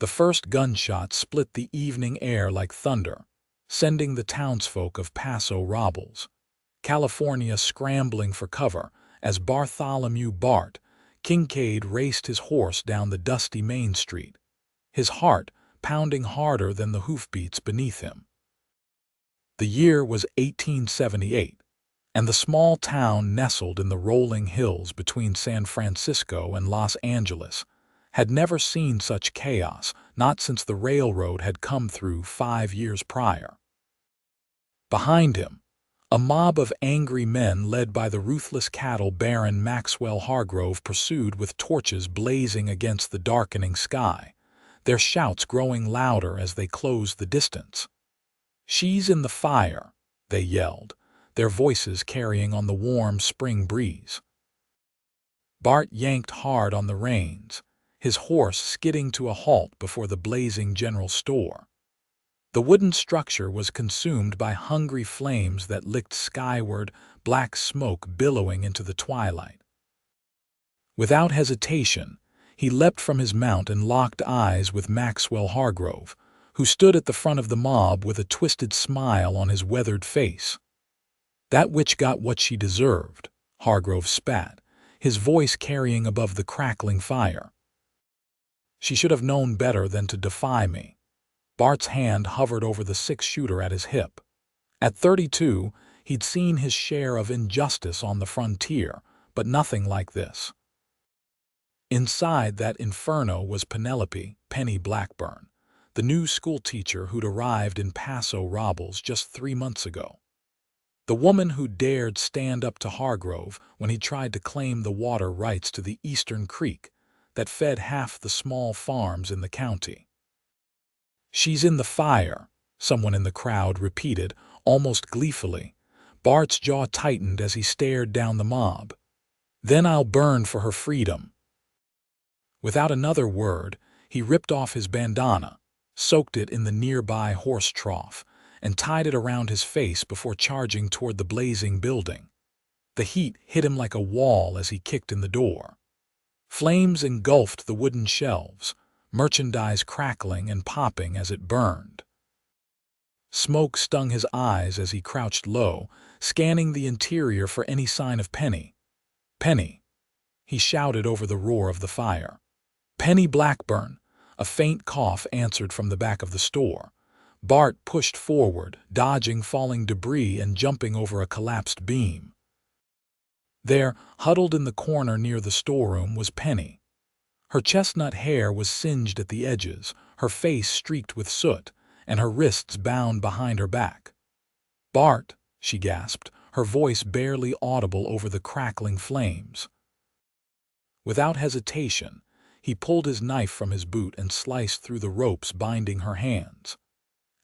The first gunshot split the evening air like thunder, sending the townsfolk of Paso Robles, California, scrambling for cover as Bartholomew Bart, Kincaid, raced his horse down the dusty Main Street, his heart pounding harder than the hoofbeats beneath him. The year was 1878, and the small town nestled in the rolling hills between San Francisco and Los Angeles had never seen such chaos, not since the railroad had come through 5 years prior. Behind him, a mob of angry men led by the ruthless cattle baron Maxwell Hargrove pursued with torches blazing against the darkening sky, their shouts growing louder as they closed the distance. "She's in the fire," they yelled, their voices carrying on the warm spring breeze. Bart yanked hard on the reins, his horse skidding to a halt before the blazing general store. The wooden structure was consumed by hungry flames that licked skyward, black smoke billowing into the twilight. Without hesitation, he leapt from his mount and locked eyes with Maxwell Hargrove, who stood at the front of the mob with a twisted smile on his weathered face. "That witch got what she deserved," Hargrove spat, his voice carrying above the crackling fire. "She should have known better than to defy me." Bart's hand hovered over the six-shooter at his hip. At 32, he'd seen his share of injustice on the frontier, but nothing like this. Inside that inferno was Penelope, Penny Blackburn, the new schoolteacher who'd arrived in Paso Robles just 3 months ago. The woman who dared stand up to Hargrove when he tried to claim the water rights to the eastern creek that fed half the small farms in the county. "She's in the fire," someone in the crowd repeated, almost gleefully. Bart's jaw tightened as he stared down the mob. "Then I'll burn for her freedom." Without another word, he ripped off his bandana, soaked it in the nearby horse trough, and tied it around his face before charging toward the blazing building. The heat hit him like a wall as he kicked in the door. Flames engulfed the wooden shelves, merchandise crackling and popping as it burned. Smoke stung his eyes as he crouched low, scanning the interior for any sign of Penny. "Penny!" he shouted over the roar of the fire. "Penny Blackburn!" A faint cough answered from the back of the store. Bart pushed forward, dodging falling debris and jumping over a collapsed beam. There, huddled in the corner near the storeroom, was Penny. Her chestnut hair was singed at the edges, her face streaked with soot, and her wrists bound behind her back. "Bart," she gasped, her voice barely audible over the crackling flames. Without hesitation, he pulled his knife from his boot and sliced through the ropes binding her hands.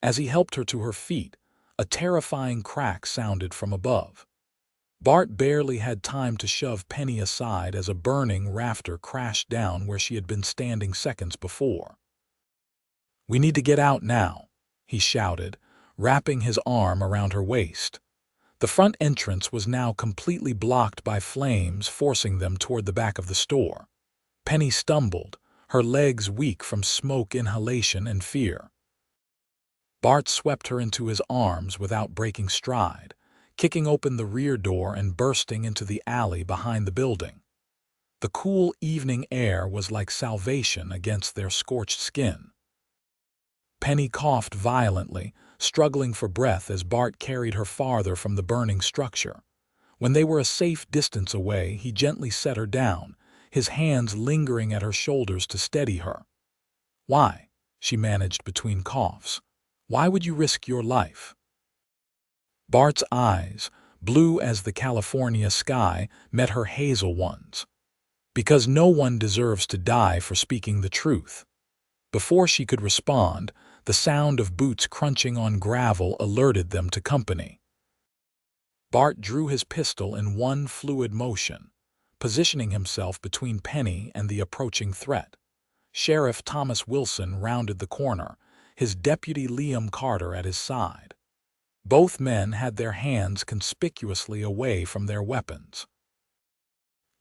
As he helped her to her feet, a terrifying crack sounded from above. Bart barely had time to shove Penny aside as a burning rafter crashed down where she had been standing seconds before. "We need to get out now," he shouted, wrapping his arm around her waist. The front entrance was now completely blocked by flames, forcing them toward the back of the store. Penny stumbled, her legs weak from smoke inhalation and fear. Bart swept her into his arms without breaking stride, kicking open the rear door and bursting into the alley behind the building. The cool evening air was like salvation against their scorched skin. Penny coughed violently, struggling for breath as Bart carried her farther from the burning structure. When they were a safe distance away, he gently set her down, his hands lingering at her shoulders to steady her. "Why?" she managed between coughs. "Why would you risk your life?" Bart's eyes, blue as the California sky, met her hazel ones. "Because no one deserves to die for speaking the truth." Before she could respond, the sound of boots crunching on gravel alerted them to company. Bart drew his pistol in one fluid motion, positioning himself between Penny and the approaching threat. Sheriff Thomas Wilson rounded the corner, his deputy Liam Carter at his side. Both men had their hands conspicuously away from their weapons.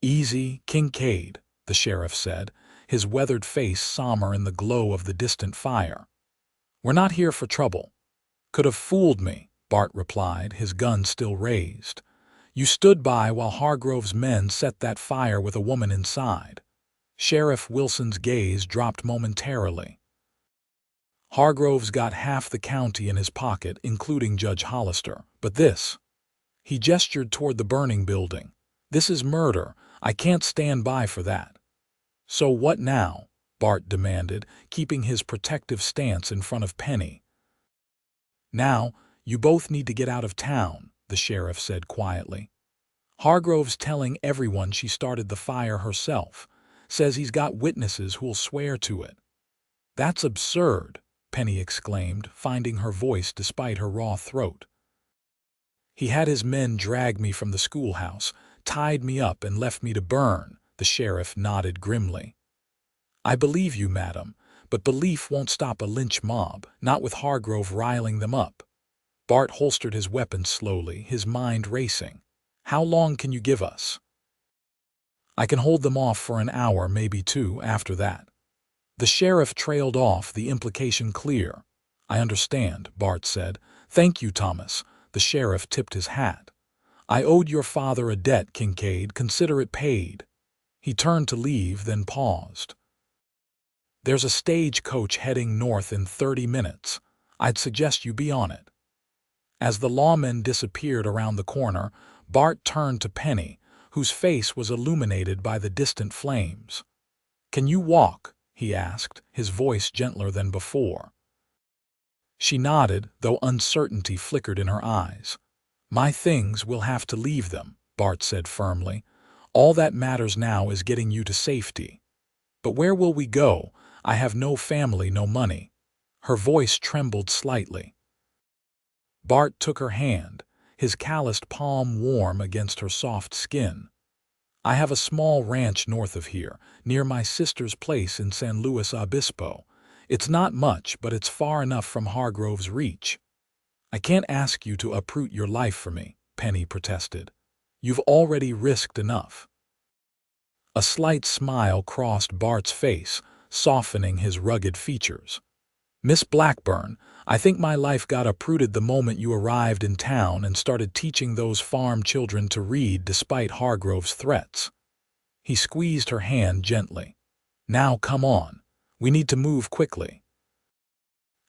"Easy, Kincaid," the sheriff said, his weathered face somber in the glow of the distant fire. "We're not here for trouble." "Could have fooled me," Bart replied, his gun still raised. "You stood by while Hargrove's men set that fire with a woman inside." Sheriff Wilson's gaze dropped momentarily. "Hargrove's got half the county in his pocket, including Judge Hollister. But this—" he gestured toward the burning building. "This is murder. I can't stand by for that." "So what now?" Bart demanded, keeping his protective stance in front of Penny. "Now, you both need to get out of town," the sheriff said quietly. "Hargrove's telling everyone she started the fire herself. Says he's got witnesses who'll swear to it." "That's absurd," Penny exclaimed, finding her voice despite her raw throat. "He had his men drag me from the schoolhouse, tied me up and left me to burn," the sheriff nodded grimly. "I believe you, madam, but belief won't stop a lynch mob, not with Hargrove riling them up." Bart holstered his weapon slowly, his mind racing. "How long can you give us?" "I can hold them off for an hour, maybe two, after that." The sheriff trailed off, the implication clear. "I understand," Bart said. "Thank you, Thomas." The sheriff tipped his hat. "I owed your father a debt, Kincaid. Consider it paid." He turned to leave, then paused. "There's a stagecoach heading north in 30 minutes. I'd suggest you be on it." As the lawmen disappeared around the corner, Bart turned to Penny, whose face was illuminated by the distant flames. "Can you walk?" he asked, his voice gentler than before. She nodded, though uncertainty flickered in her eyes. "My things will have to leave them," Bart said firmly. "All that matters now is getting you to safety." "But where will we go? I have no family, no money." Her voice trembled slightly. Bart took her hand, his calloused palm warm against her soft skin. "I have a small ranch north of here, near my sister's place in San Luis Obispo. It's not much, but it's far enough from Hargrove's reach." "I can't ask you to uproot your life for me," Penny protested. "You've already risked enough." A slight smile crossed Bart's face, softening his rugged features. "Miss Blackburn, I think my life got uprooted the moment you arrived in town and started teaching those farm children to read despite Hargrove's threats." He squeezed her hand gently. "Now come on. We need to move quickly."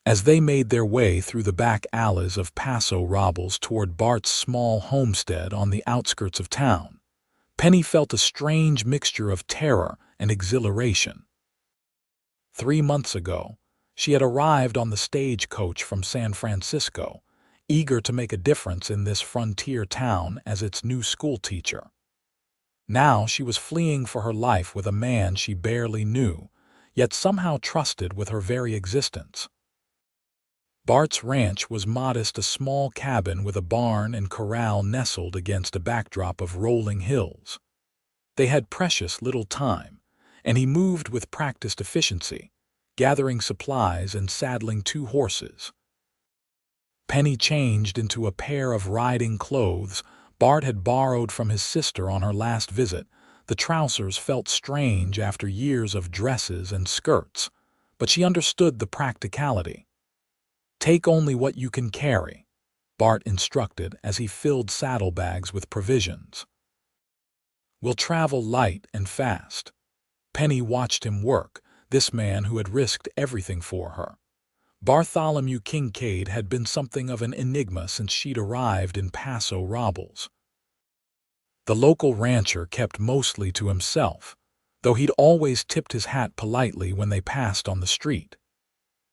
As they made their way through the back alleys of Paso Robles toward Bart's small homestead on the outskirts of town, Penny felt a strange mixture of terror and exhilaration. 3 months ago, she had arrived on the stagecoach from San Francisco, eager to make a difference in this frontier town as its new schoolteacher. Now she was fleeing for her life with a man she barely knew, yet somehow trusted with her very existence. Bart's ranch was modest, a small cabin with a barn and corral nestled against a backdrop of rolling hills. They had precious little time, and he moved with practiced efficiency, gathering supplies and saddling 2 horses. Penny changed into a pair of riding clothes Bart had borrowed from his sister on her last visit. The trousers felt strange after years of dresses and skirts, but she understood the practicality. "Take only what you can carry," Bart instructed as he filled saddlebags with provisions. "We'll travel light and fast." Penny watched him work, this man who had risked everything for her. Bartholomew Kincaid had been something of an enigma since she'd arrived in Paso Robles. The local rancher kept mostly to himself, though he'd always tipped his hat politely when they passed on the street.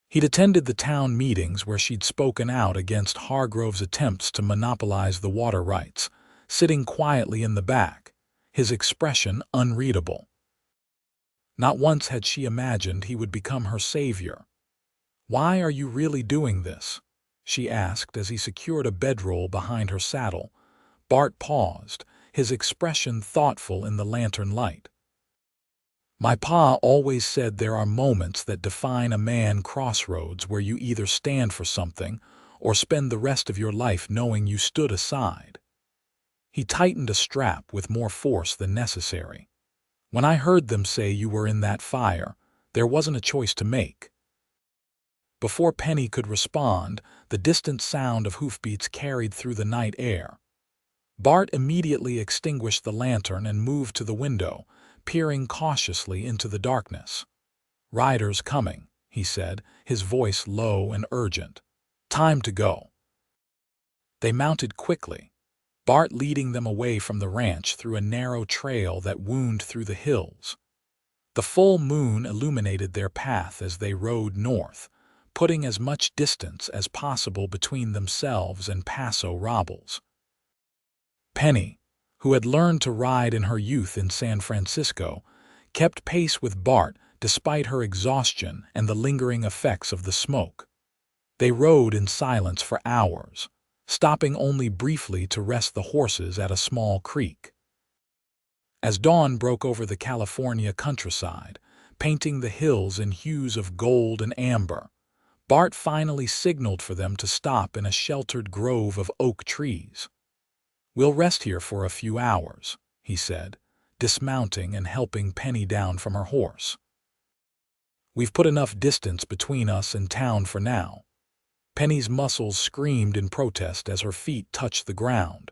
He'd attended the town meetings where she'd spoken out against Hargrove's attempts to monopolize the water rights, sitting quietly in the back, his expression unreadable. Not once had she imagined he would become her savior. "Why are you really doing this?" she asked as he secured a bedroll behind her saddle. Bart paused, his expression thoughtful in the lantern light. "My pa always said there are moments that define a man, crossroads where you either stand for something or spend the rest of your life knowing you stood aside." He tightened a strap with more force than necessary. When I heard them say you were in that fire, there wasn't a choice to make." Before Penny could respond, the distant sound of hoofbeats carried through the night air. Bart immediately extinguished the lantern and moved to the window, peering cautiously into the darkness. "Riders coming," he said, his voice low and urgent. "Time to go." They mounted quickly, Bart leading them away from the ranch through a narrow trail that wound through the hills. The full moon illuminated their path as they rode north, putting as much distance as possible between themselves and Paso Robles. Penny, who had learned to ride in her youth in San Francisco, kept pace with Bart despite her exhaustion and the lingering effects of the smoke. They rode in silence for hours, stopping only briefly to rest the horses at a small creek. As dawn broke over the California countryside, painting the hills in hues of gold and amber, Bart finally signaled for them to stop in a sheltered grove of oak trees. "We'll rest here for a few hours," he said, dismounting and helping Penny down from her horse. "We've put enough distance between us and town for now." Penny's muscles screamed in protest as her feet touched the ground.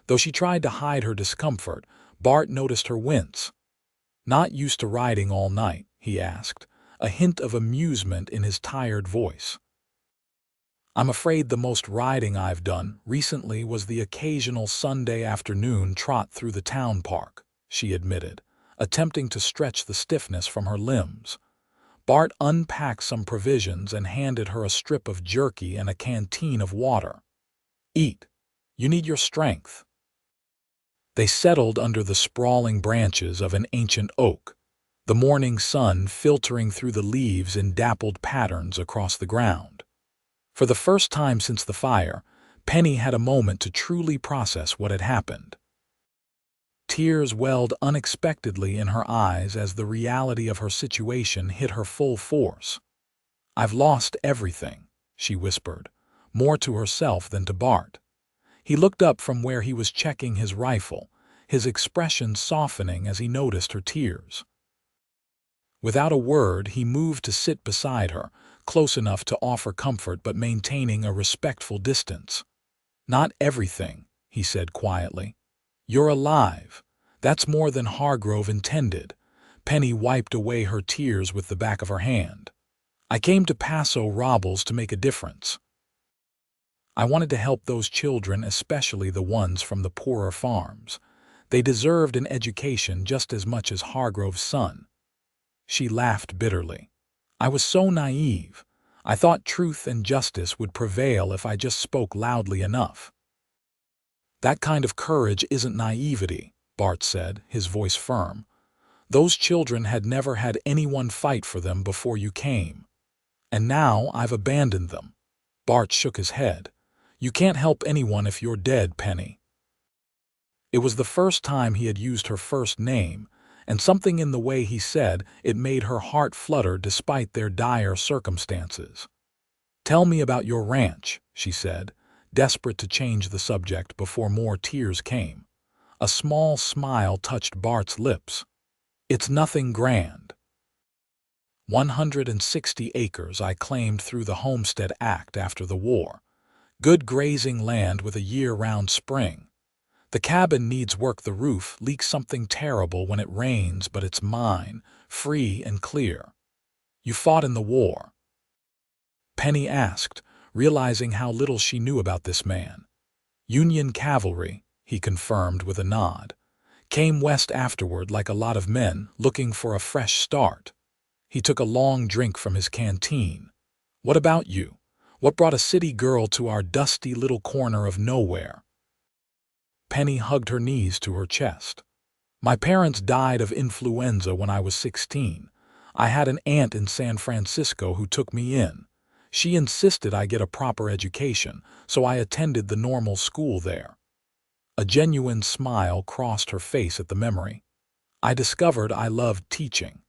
Though she tried to hide her discomfort, Bart noticed her wince. "Not used to riding all night?" he asked, a hint of amusement in his tired voice. "I'm afraid the most riding I've done recently was the occasional Sunday afternoon trot through the town park," she admitted, attempting to stretch the stiffness from her limbs. Bart unpacked some provisions and handed her a strip of jerky and a canteen of water. "Eat. You need your strength." They settled under the sprawling branches of an ancient oak, the morning sun filtering through the leaves in dappled patterns across the ground. For the first time since the fire, Penny had a moment to truly process what had happened. Tears welled unexpectedly in her eyes as the reality of her situation hit her full force. "I've lost everything," she whispered, more to herself than to Bart. He looked up from where he was checking his rifle, his expression softening as he noticed her tears. Without a word, he moved to sit beside her, close enough to offer comfort but maintaining a respectful distance. "Not everything," he said quietly. "You're alive. That's more than Hargrove intended." Penny wiped away her tears with the back of her hand. "I came to Paso Robles to make a difference. I wanted to help those children, especially the ones from the poorer farms. They deserved an education just as much as Hargrove's son." She laughed bitterly. "I was so naive. I thought truth and justice would prevail if I just spoke loudly enough." "That kind of courage isn't naivety," Bart said, his voice firm. "Those children had never had anyone fight for them before you came. And now I've abandoned them." Bart shook his head. "You can't help anyone if you're dead, Penny." It was the first time he had used her first name, and something in the way he said it made her heart flutter despite their dire circumstances. "Tell me about your ranch," she said, desperate to change the subject before more tears came. A small smile touched Bart's lips. "It's nothing grand. 160 acres I claimed through the Homestead Act after the war. Good grazing land with a year-round spring. The cabin needs work. The roof leaks something terrible when it rains, but it's mine, free and clear." "You fought in the war?" Penny asked, realizing how little she knew about this man. "Union cavalry," he confirmed with a nod. "Came west afterward like a lot of men, looking for a fresh start." He took a long drink from his canteen. "What about you? What brought a city girl to our dusty little corner of nowhere?" Penny hugged her knees to her chest. "My parents died of influenza when I was 16. I had an aunt in San Francisco who took me in. She insisted I get a proper education, so I attended the normal school there." A genuine smile crossed her face at the memory. "I discovered I loved teaching.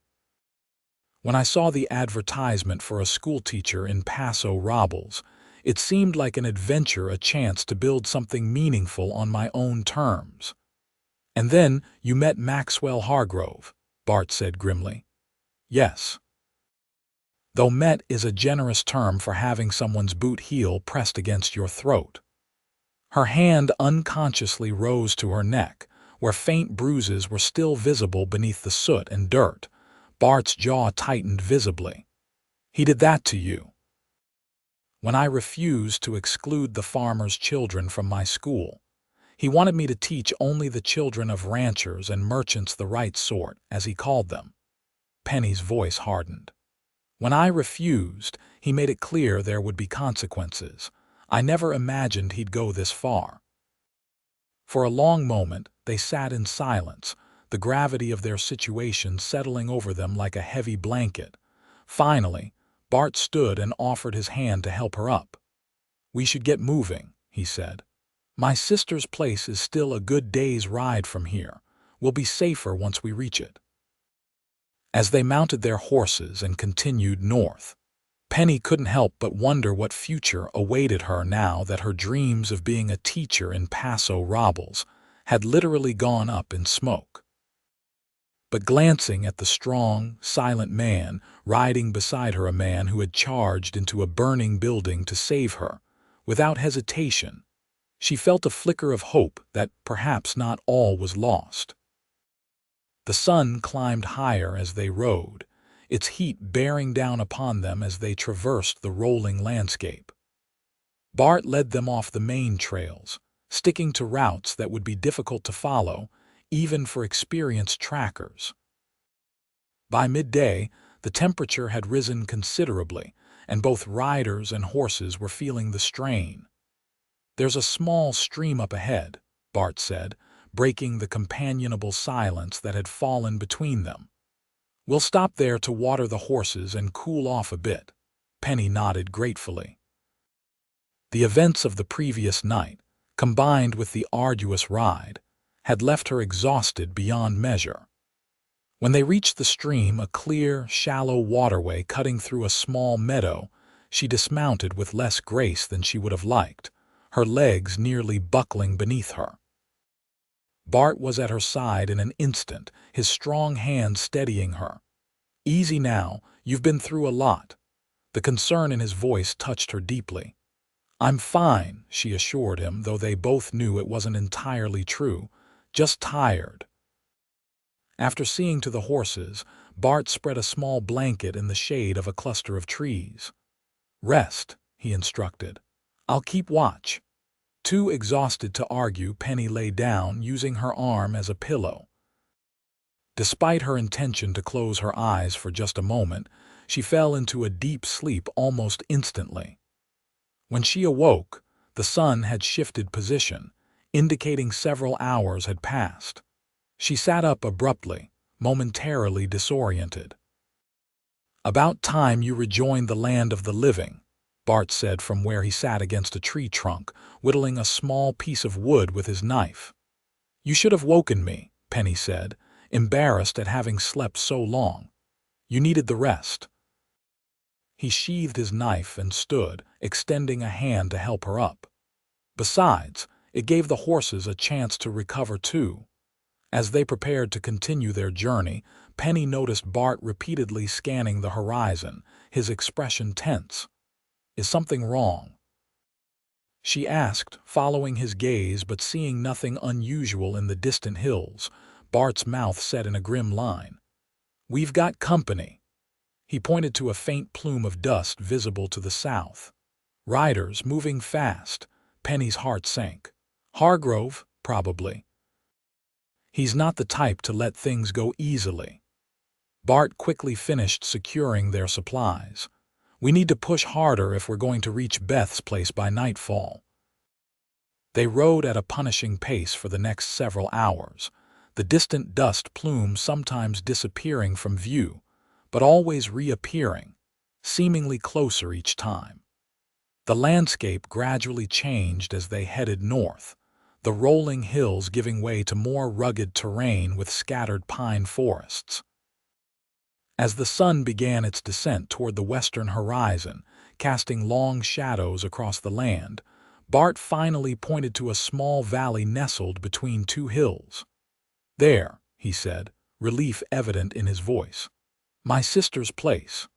When I saw the advertisement for a schoolteacher in Paso Robles, it seemed like an adventure, a chance to build something meaningful on my own terms. And then you met Maxwell Hargrove. Bart said grimly. Yes. Though met is a generous term for having someone's boot heel pressed against your throat. Her hand unconsciously rose to her neck, where faint bruises were still visible beneath the soot and dirt. Bart's jaw tightened visibly. He did that to you. When I refused to exclude the farmer's children from my school, he wanted me to teach only the children of ranchers and merchants the right sort, as he called them. Penny's voice hardened. When I refused, he made it clear there would be consequences. I never imagined he'd go this far. For a long moment, they sat in silence, the gravity of their situation settling over them like a heavy blanket. Finally, Bart stood and offered his hand to help her up. "We should get moving," he said. "My sister's place is still a good day's ride from here. We'll be safer once we reach it." As they mounted their horses and continued north, Penny couldn't help but wonder what future awaited her now that her dreams of being a teacher in Paso Robles had literally gone up in smoke. But glancing at the strong, silent man riding beside her, a man who had charged into a burning building to save her, without hesitation, she felt a flicker of hope that perhaps not all was lost. The sun climbed higher as they rode, its heat bearing down upon them as they traversed the rolling landscape. Bart led them off the main trails, sticking to routes that would be difficult to follow, even for experienced trackers. By midday, the temperature had risen considerably, and both riders and horses were feeling the strain. "There's a small stream up ahead," Bart said, breaking the companionable silence that had fallen between them. "We'll stop there to water the horses and cool off a bit." Penny nodded gratefully. The events of the previous night, combined with the arduous ride, had left her exhausted beyond measure. When they reached the stream, a clear, shallow waterway cutting through a small meadow, she dismounted with less grace than she would have liked, her legs nearly buckling beneath her. Bart was at her side in an instant, his strong hand steadying her. "Easy now, you've been through a lot." The concern in his voice touched her deeply. "I'm fine," she assured him, though they both knew it wasn't entirely true. "Just tired." After seeing to the horses, Bart spread a small blanket in the shade of a cluster of trees. "Rest," he instructed. "I'll keep watch." Too exhausted to argue, Penny lay down, using her arm as a pillow. Despite her intention to close her eyes for just a moment, she fell into a deep sleep almost instantly. When she awoke, the sun had shifted position, indicating several hours had passed. She sat up abruptly, momentarily disoriented. "About time you rejoined the land of the living," Bart said from where he sat against a tree trunk, whittling a small piece of wood with his knife. "You should have woken me," Penny said, embarrassed at having slept so long. "You needed the rest." He sheathed his knife and stood, extending a hand to help her up. Besides, it gave the horses a chance to recover too. As they prepared to continue their journey, Penny noticed Bart repeatedly scanning the horizon, his expression tense. "Is something wrong?" she asked, following his gaze but seeing nothing unusual in the distant hills. Bart's mouth set in a grim line. "We've got company." He pointed to a faint plume of dust visible to the south. "Riders moving fast." Penny's heart sank. "Hargrove, probably." "He's not the type to let things go easily." Bart quickly finished securing their supplies. "We need to push harder if we're going to reach Beth's place by nightfall." They rode at a punishing pace for the next several hours, the distant dust plume sometimes disappearing from view, but always reappearing, seemingly closer each time. The landscape gradually changed as they headed north, the rolling hills giving way to more rugged terrain with scattered pine forests. As the sun began its descent toward the western horizon, casting long shadows across the land, Bart finally pointed to a small valley nestled between two hills. "There," he said, relief evident in his voice. "My sister's place."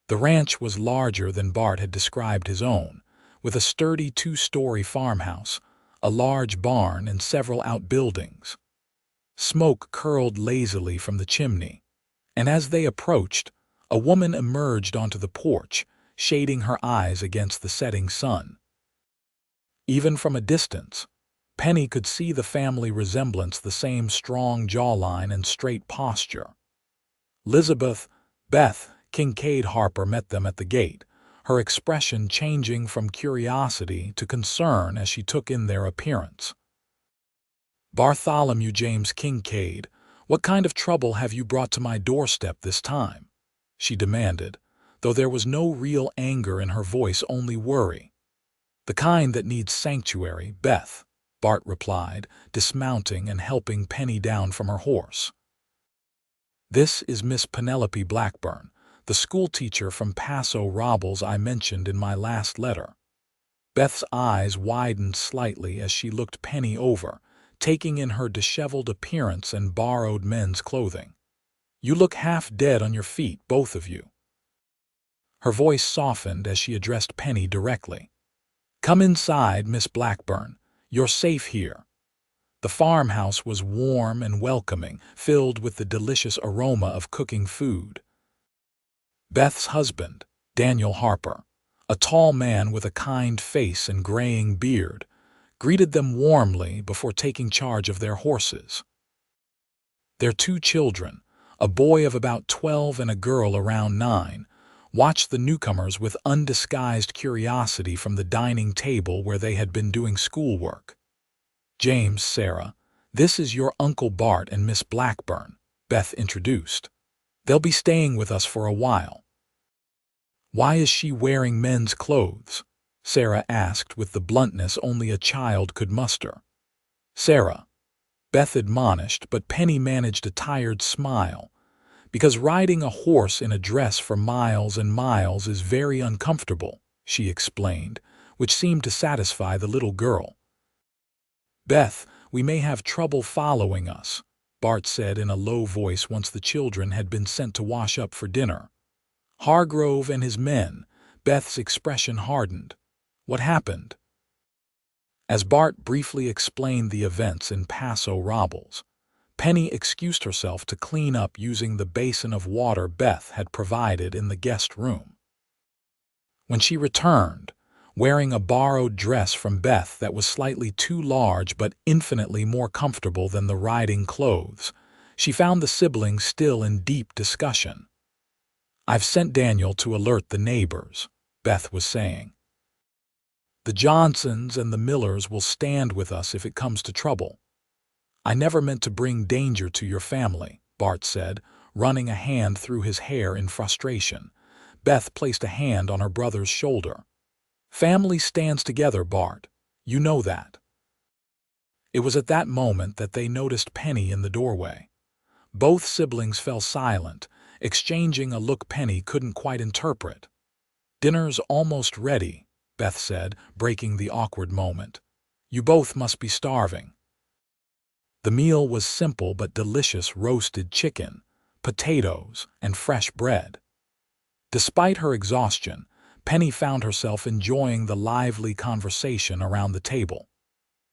The ranch was larger than Bart had described his own, with a sturdy two-story farmhouse, a large barn, and several outbuildings. Smoke curled lazily from the chimney, and as they approached, a woman emerged onto the porch, shading her eyes against the setting sun. Even from a distance, Penny could see the family resemblance, the same strong jawline and straight posture. Elizabeth Beth Kincaid Harper met them at the gate, her expression changing from curiosity to concern as she took in their appearance. "Bartholomew James Kincaid, what kind of trouble have you brought to my doorstep this time?" she demanded, though there was no real anger in her voice, only worry. "The kind that needs sanctuary, Beth," Bart replied, dismounting and helping Penny down from her horse. "This is Miss Penelope Blackburn, the schoolteacher from Paso Robles I mentioned in my last letter." Beth's eyes widened slightly as she looked Penny over, taking in her disheveled appearance and borrowed men's clothing. "You look half dead on your feet, both of you." Her voice softened as she addressed Penny directly. "Come inside, Miss Blackburn. You're safe here." The farmhouse was warm and welcoming, filled with the delicious aroma of cooking food. Beth's husband, Daniel Harper, a tall man with a kind face and graying beard, greeted them warmly before taking charge of their horses. Their two children, a boy of about 12 and a girl around 9, watched the newcomers with undisguised curiosity from the dining table where they had been doing schoolwork. "James, Sarah, this is your Uncle Bart and Miss Blackburn," Beth introduced. "They'll be staying with us for a while." "Why is she wearing men's clothes?" Sarah asked with the bluntness only a child could muster. "Sarah," Beth admonished, but Penny managed a tired smile. "Because riding a horse in a dress for miles and miles is very uncomfortable," she explained, which seemed to satisfy the little girl. "Beth, we may have trouble following us," Bart said in a low voice once the children had been sent to wash up for dinner. "Hargrove and his men." Beth's expression hardened. "What happened?" As Bart briefly explained the events in Paso Robles, Penny excused herself to clean up using the basin of water Beth had provided in the guest room. When she returned, wearing a borrowed dress from Beth that was slightly too large but infinitely more comfortable than the riding clothes, she found the siblings still in deep discussion. "I've sent Daniel to alert the neighbors," Beth was saying. "The Johnsons and the Millers will stand with us if it comes to trouble." "I never meant to bring danger to your family," Bart said, running a hand through his hair in frustration. Beth placed a hand on her brother's shoulder. "Family stands together, Bart. You know that." It was at that moment that they noticed Penny in the doorway. Both siblings fell silent, exchanging a look Penny couldn't quite interpret. "Dinner's almost ready," Beth said, breaking the awkward moment. "You both must be starving." The meal was simple but delicious: roasted chicken, potatoes, and fresh bread. Despite her exhaustion, Penny found herself enjoying the lively conversation around the table.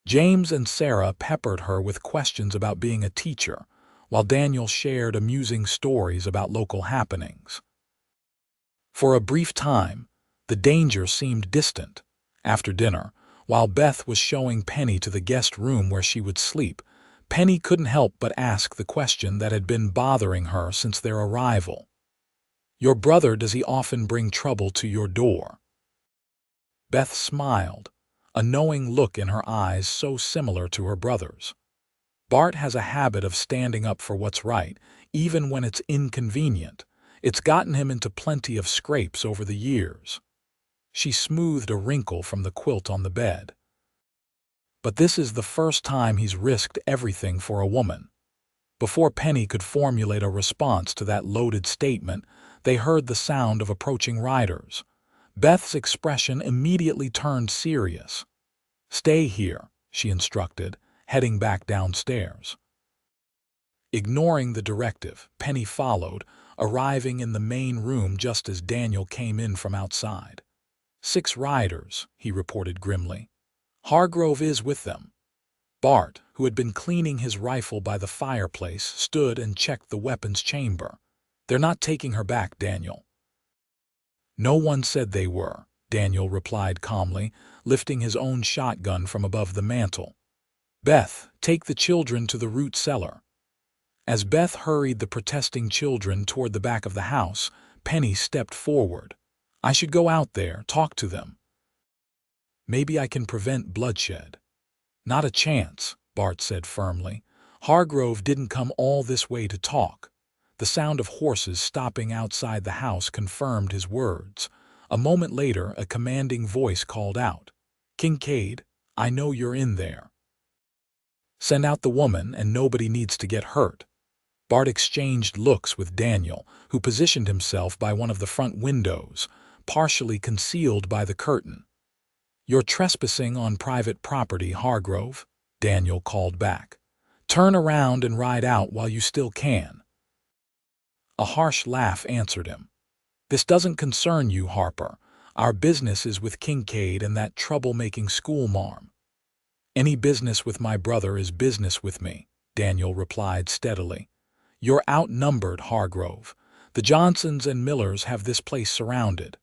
James and Sarah peppered her with questions about being a teacher, while Daniel shared amusing stories about local happenings. For a brief time, the danger seemed distant. After dinner, while Beth was showing Penny to the guest room where she would sleep, Penny couldn't help but ask the question that had been bothering her since their arrival. "Your brother, does he often bring trouble to your door?" Beth smiled, a knowing look in her eyes so similar to her brother's. "Bart has a habit of standing up for what's right, even when it's inconvenient. It's gotten him into plenty of scrapes over the years." She smoothed a wrinkle from the quilt on the bed. "But this is the first time he's risked everything for a woman." Before Penny could formulate a response to that loaded statement, they heard the sound of approaching riders. Beth's expression immediately turned serious. "Stay here," she instructed, heading back downstairs. Ignoring the directive, Penny followed, arriving in the main room just as Daniel came in from outside. 6 riders, he reported grimly. Hargrove is with them. Bart, who had been cleaning his rifle by the fireplace, stood and checked the weapons chamber. They're not taking her back, Daniel. No one said they were, Daniel replied calmly, lifting his own shotgun from above the mantel. Beth, take the children to the root cellar. As Beth hurried the protesting children toward the back of the house, Penny stepped forward. I should go out there, talk to them. Maybe I can prevent bloodshed. Not a chance, Bart said firmly. Hargrove didn't come all this way to talk. The sound of horses stopping outside the house confirmed his words. A moment later, a commanding voice called out, Kincaid, I know you're in there. Send out the woman and nobody needs to get hurt. Bart exchanged looks with Daniel, who positioned himself by one of the front windows, partially concealed by the curtain. You're trespassing on private property, Hargrove, Daniel called back. Turn around and ride out while you still can. A harsh laugh answered him. This doesn't concern you, Harper. Our business is with Kincaid and that troublemaking schoolmarm. Any business with my brother is business with me, Daniel replied steadily. You're outnumbered, Hargrove. The Johnsons and Millers have this place surrounded.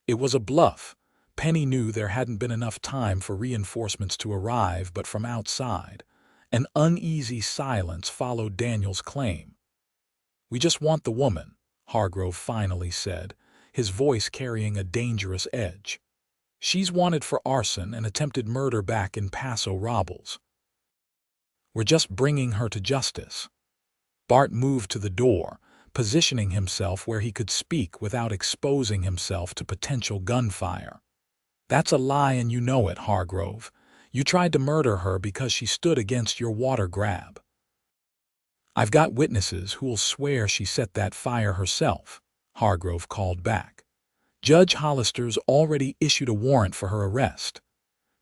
It was a bluff. Penny knew there hadn't been enough time for reinforcements to arrive, but from outside, an uneasy silence followed Daniel's claim. We just want the woman, Hargrove finally said, his voice carrying a dangerous edge. She's wanted for arson and attempted murder back in Paso Robles. We're just bringing her to justice. Bart moved to the door, positioning himself where he could speak without exposing himself to potential gunfire. That's a lie and you know it, Hargrove. You tried to murder her because she stood against your water grab. I've got witnesses who'll swear she set that fire herself, Hargrove called back. Judge Hollister's already issued a warrant for her arrest.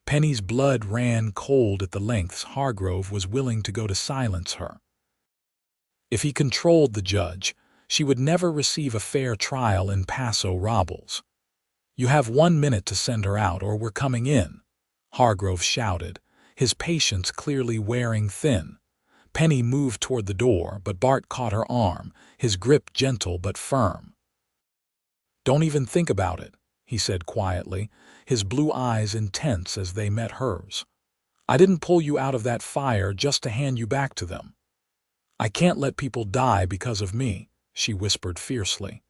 Penny's blood ran cold at the lengths Hargrove was willing to go to silence her. If he controlled the judge, she would never receive a fair trial in Paso Robles. You have 1 minute to send her out or we're coming in, Hargrove shouted, his patience clearly wearing thin. Penny moved toward the door, but Bart caught her arm, his grip gentle but firm. Don't even think about it, he said quietly, his blue eyes intense as they met hers. I didn't pull you out of that fire just to hand you back to them. I can't let people die because of me, she whispered fiercely.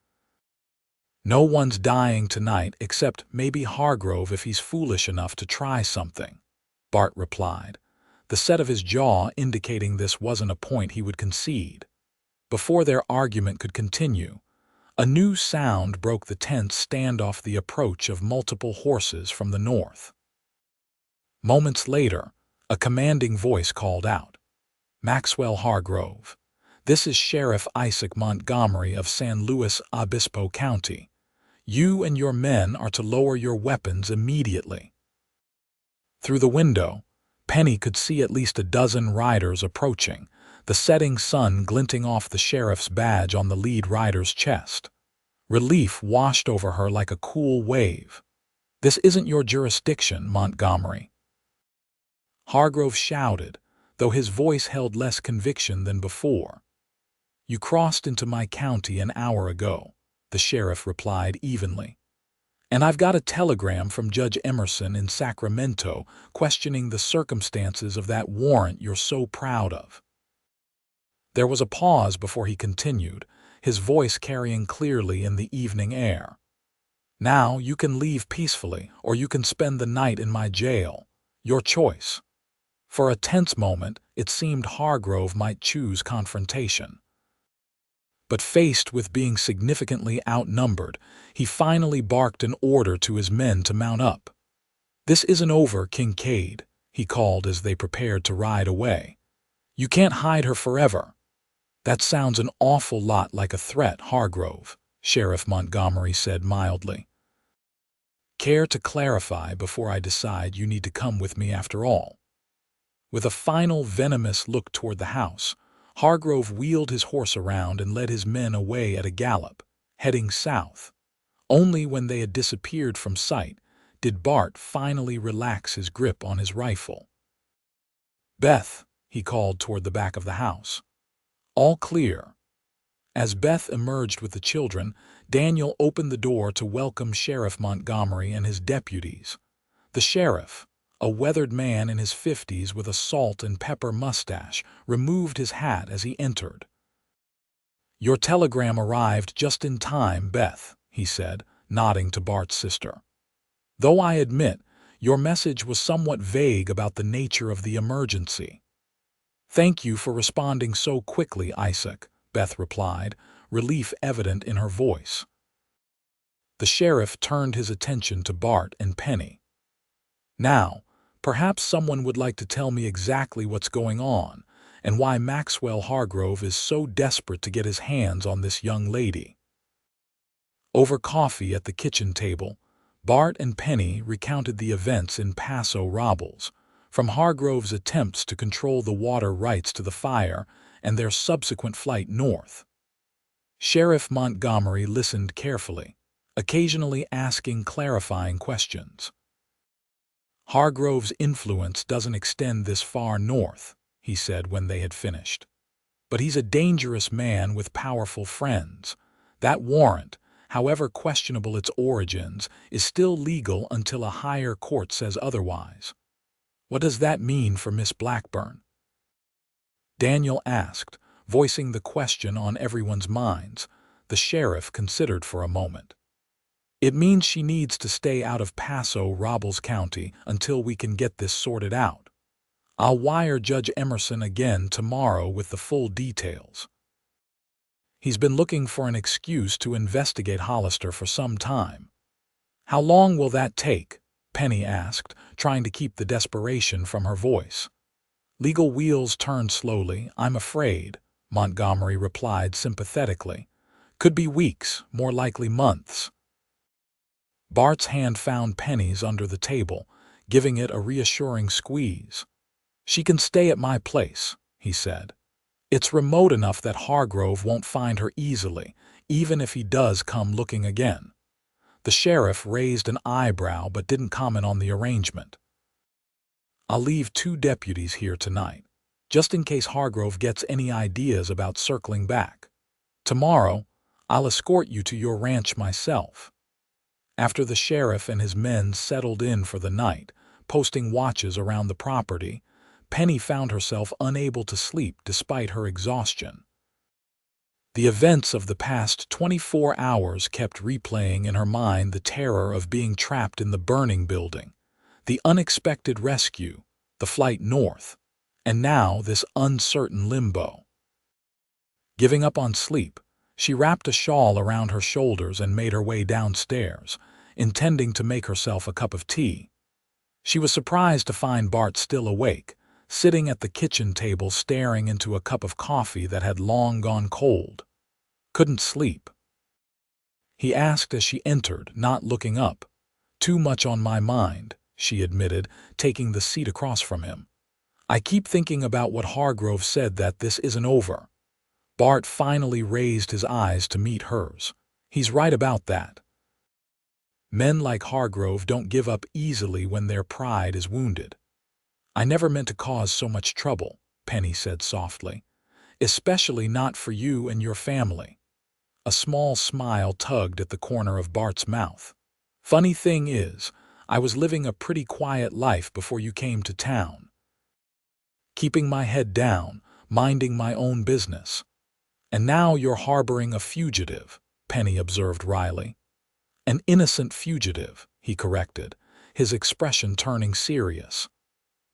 No one's dying tonight except maybe Hargrove if he's foolish enough to try something, Bart replied, the set of his jaw indicating this wasn't a point he would concede. Before their argument could continue, a new sound broke the tense standoff, the approach of multiple horses from the north. Moments later, a commanding voice called out, Maxwell Hargrove. This is Sheriff Isaac Montgomery of San Luis Obispo County. You and your men are to lower your weapons immediately. Through the window, Penny could see at least a dozen riders approaching, the setting sun glinting off the sheriff's badge on the lead rider's chest. Relief washed over her like a cool wave. This isn't your jurisdiction, Montgomery. Hargrove shouted, though his voice held less conviction than before. You crossed into my county an hour ago, the sheriff replied evenly. And I've got a telegram from Judge Emerson in Sacramento questioning the circumstances of that warrant you're so proud of. There was a pause before he continued, his voice carrying clearly in the evening air. Now you can leave peacefully, or you can spend the night in my jail. Your choice. For a tense moment, it seemed Hargrove might choose confrontation. But faced with being significantly outnumbered, he finally barked an order to his men to mount up. This isn't over, Kincaid, he called as they prepared to ride away. You can't hide her forever. That sounds an awful lot like a threat, Hargrove, Sheriff Montgomery said mildly. Care to clarify before I decide you need to come with me after all? With a final venomous look toward the house, Hargrove wheeled his horse around and led his men away at a gallop, heading south. Only when they had disappeared from sight did Bart finally relax his grip on his rifle. "Beth," he called toward the back of the house. "All clear." As Beth emerged with the children, Daniel opened the door to welcome Sheriff Montgomery and his deputies. The sheriff, a weathered man in his 50s with a salt and pepper mustache, removed his hat as he entered. "Your telegram arrived just in time, Beth," he said, nodding to Bart's sister. "Though I admit, your message was somewhat vague about the nature of the emergency." "Thank you for responding so quickly, Isaac," Beth replied, relief evident in her voice. The sheriff turned his attention to Bart and Penny. "Now, perhaps someone would like to tell me exactly what's going on and why Maxwell Hargrove is so desperate to get his hands on this young lady." Over coffee at the kitchen table, Bart and Penny recounted the events in Paso Robles, from Hargrove's attempts to control the water rights to the fire and their subsequent flight north. Sheriff Montgomery listened carefully, occasionally asking clarifying questions. "Hargrove's influence doesn't extend this far north," he said when they had finished. "But he's a dangerous man with powerful friends. That warrant, however questionable its origins, is still legal until a higher court says otherwise." "What does that mean for Miss Blackburn?" Daniel asked, voicing the question on everyone's minds. The sheriff considered for a moment. "It means she needs to stay out of Paso Robles County until we can get this sorted out. I'll wire Judge Emerson again tomorrow with the full details. He's been looking for an excuse to investigate Hollister for some time." "How long will that take?" Penny asked, trying to keep the desperation from her voice. "Legal wheels turn slowly, I'm afraid," Montgomery replied sympathetically. "Could be weeks, more likely months." Bart's hand found Penny's under the table, giving it a reassuring squeeze. "She can stay at my place," he said. "It's remote enough that Hargrove won't find her easily, even if he does come looking again." The sheriff raised an eyebrow but didn't comment on the arrangement. "I'll leave 2 deputies here tonight, just in case Hargrove gets any ideas about circling back. Tomorrow, I'll escort you to your ranch myself." After the sheriff and his men settled in for the night, posting watches around the property, Penny found herself unable to sleep despite her exhaustion. The events of the past 24 hours kept replaying in her mind the terror of being trapped in the burning building, the unexpected rescue, the flight north, and now this uncertain limbo. Giving up on sleep, she wrapped a shawl around her shoulders and made her way downstairs, intending to make herself a cup of tea. She was surprised to find Bart still awake, sitting at the kitchen table staring into a cup of coffee that had long gone cold. "Couldn't sleep?" he asked as she entered, not looking up. "Too much on my mind," she admitted, taking the seat across from him. "I keep thinking about what Hargrove said, that this isn't over." Bart finally raised his eyes to meet hers. "He's right about that. Men like Hargrove don't give up easily when their pride is wounded." "I never meant to cause so much trouble," Penny said softly. "Especially not for you and your family." A small smile tugged at the corner of Bart's mouth. "Funny thing is, I was living a pretty quiet life before you came to town. Keeping my head down, minding my own business. And now you're harboring a fugitive," Penny observed wryly. "An innocent fugitive," he corrected, his expression turning serious.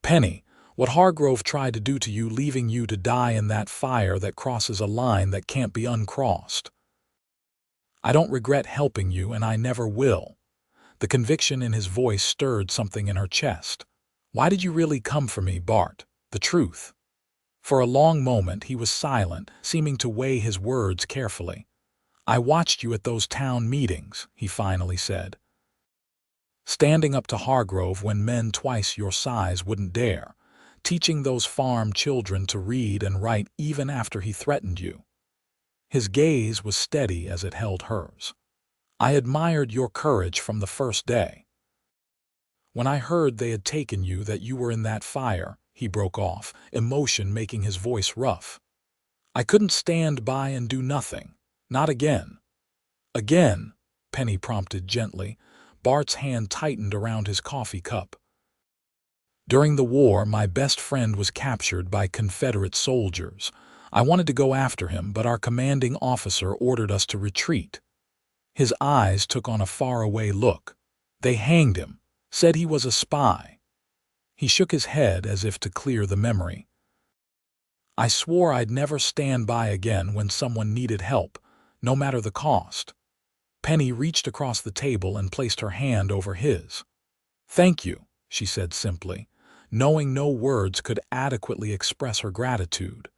"Penny, what Hargrove tried to do to you, leaving you to die in that fire that crosses a line that can't be uncrossed. I don't regret helping you, and I never will." The conviction in his voice stirred something in her chest. "Why did you really come for me, Bart? The truth." For a long moment he was silent, seeming to weigh his words carefully. "I watched you at those town meetings," he finally said. "Standing up to Hargrove when men twice your size wouldn't dare, teaching those farm children to read and write even after he threatened you. His gaze was steady as it held hers. I admired your courage from the first day. When I heard they had taken you, that you were in that fire, he broke off, emotion making his voice rough. I couldn't stand by and do nothing. Not again. Again, Penny prompted gently. Bart's hand tightened around his coffee cup. During the war, my best friend was captured by Confederate soldiers. I wanted to go after him, but our commanding officer ordered us to retreat. His eyes took on a faraway look. They hanged him, said he was a spy. He shook his head as if to clear the memory. I swore I'd never stand by again when someone needed help, no matter the cost. Penny reached across the table and placed her hand over his. Thank you, she said simply, knowing no words could adequately express her gratitude.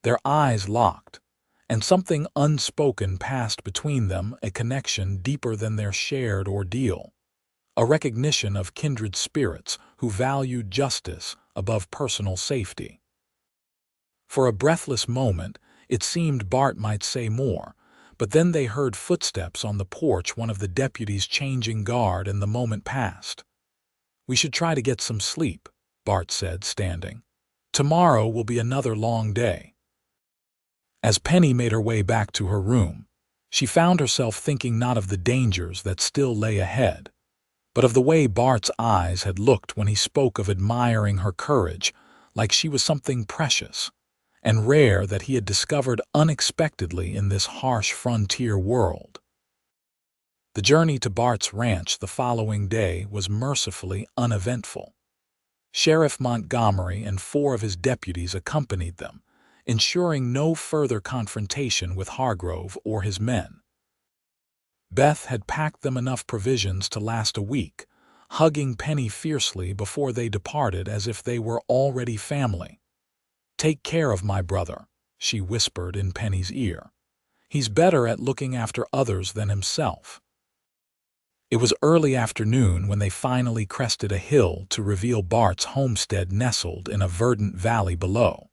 Their eyes locked, and something unspoken passed between them, a connection deeper than their shared ordeal, a recognition of kindred spirits who valued justice above personal safety. For a breathless moment, it seemed Bart might say more, but then they heard footsteps on the porch, one of the deputies changing guard, and the moment passed. We should try to get some sleep, Bart said, standing. Tomorrow will be another long day. As Penny made her way back to her room, she found herself thinking not of the dangers that still lay ahead, but of the way Bart's eyes had looked when he spoke of admiring her courage, like she was something precious and rare that he had discovered unexpectedly in this harsh frontier world. The journey to Bart's ranch the following day was mercifully uneventful. Sheriff Montgomery and 4 of his deputies accompanied them, ensuring no further confrontation with Hargrove or his men. Beth had packed them enough provisions to last a week, hugging Penny fiercely before they departed as if they were already family. Take care of my brother, she whispered in Penny's ear. He's better at looking after others than himself. It was early afternoon when they finally crested a hill to reveal Bart's homestead nestled in a verdant valley below.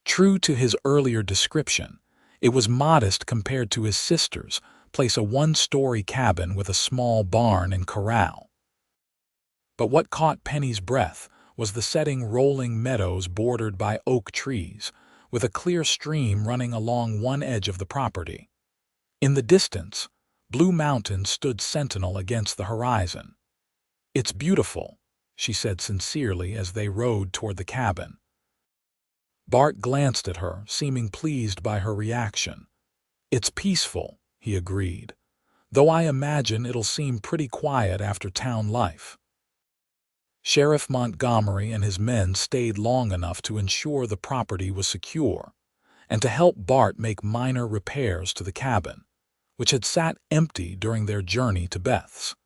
True to his earlier description, it was modest compared to his sister's place, a 1-story cabin with a small barn and corral. But what caught Penny's breath was the setting rolling meadows bordered by oak trees, with a clear stream running along one edge of the property. In the distance, Blue Mountain stood sentinel against the horizon. It's beautiful, she said sincerely as they rode toward the cabin. Bart glanced at her, seeming pleased by her reaction. It's peaceful, he agreed, though I imagine it'll seem pretty quiet after town life. Sheriff Montgomery and his men stayed long enough to ensure the property was secure, and to help Bart make minor repairs to the cabin, which had sat empty during their journey to Beth's.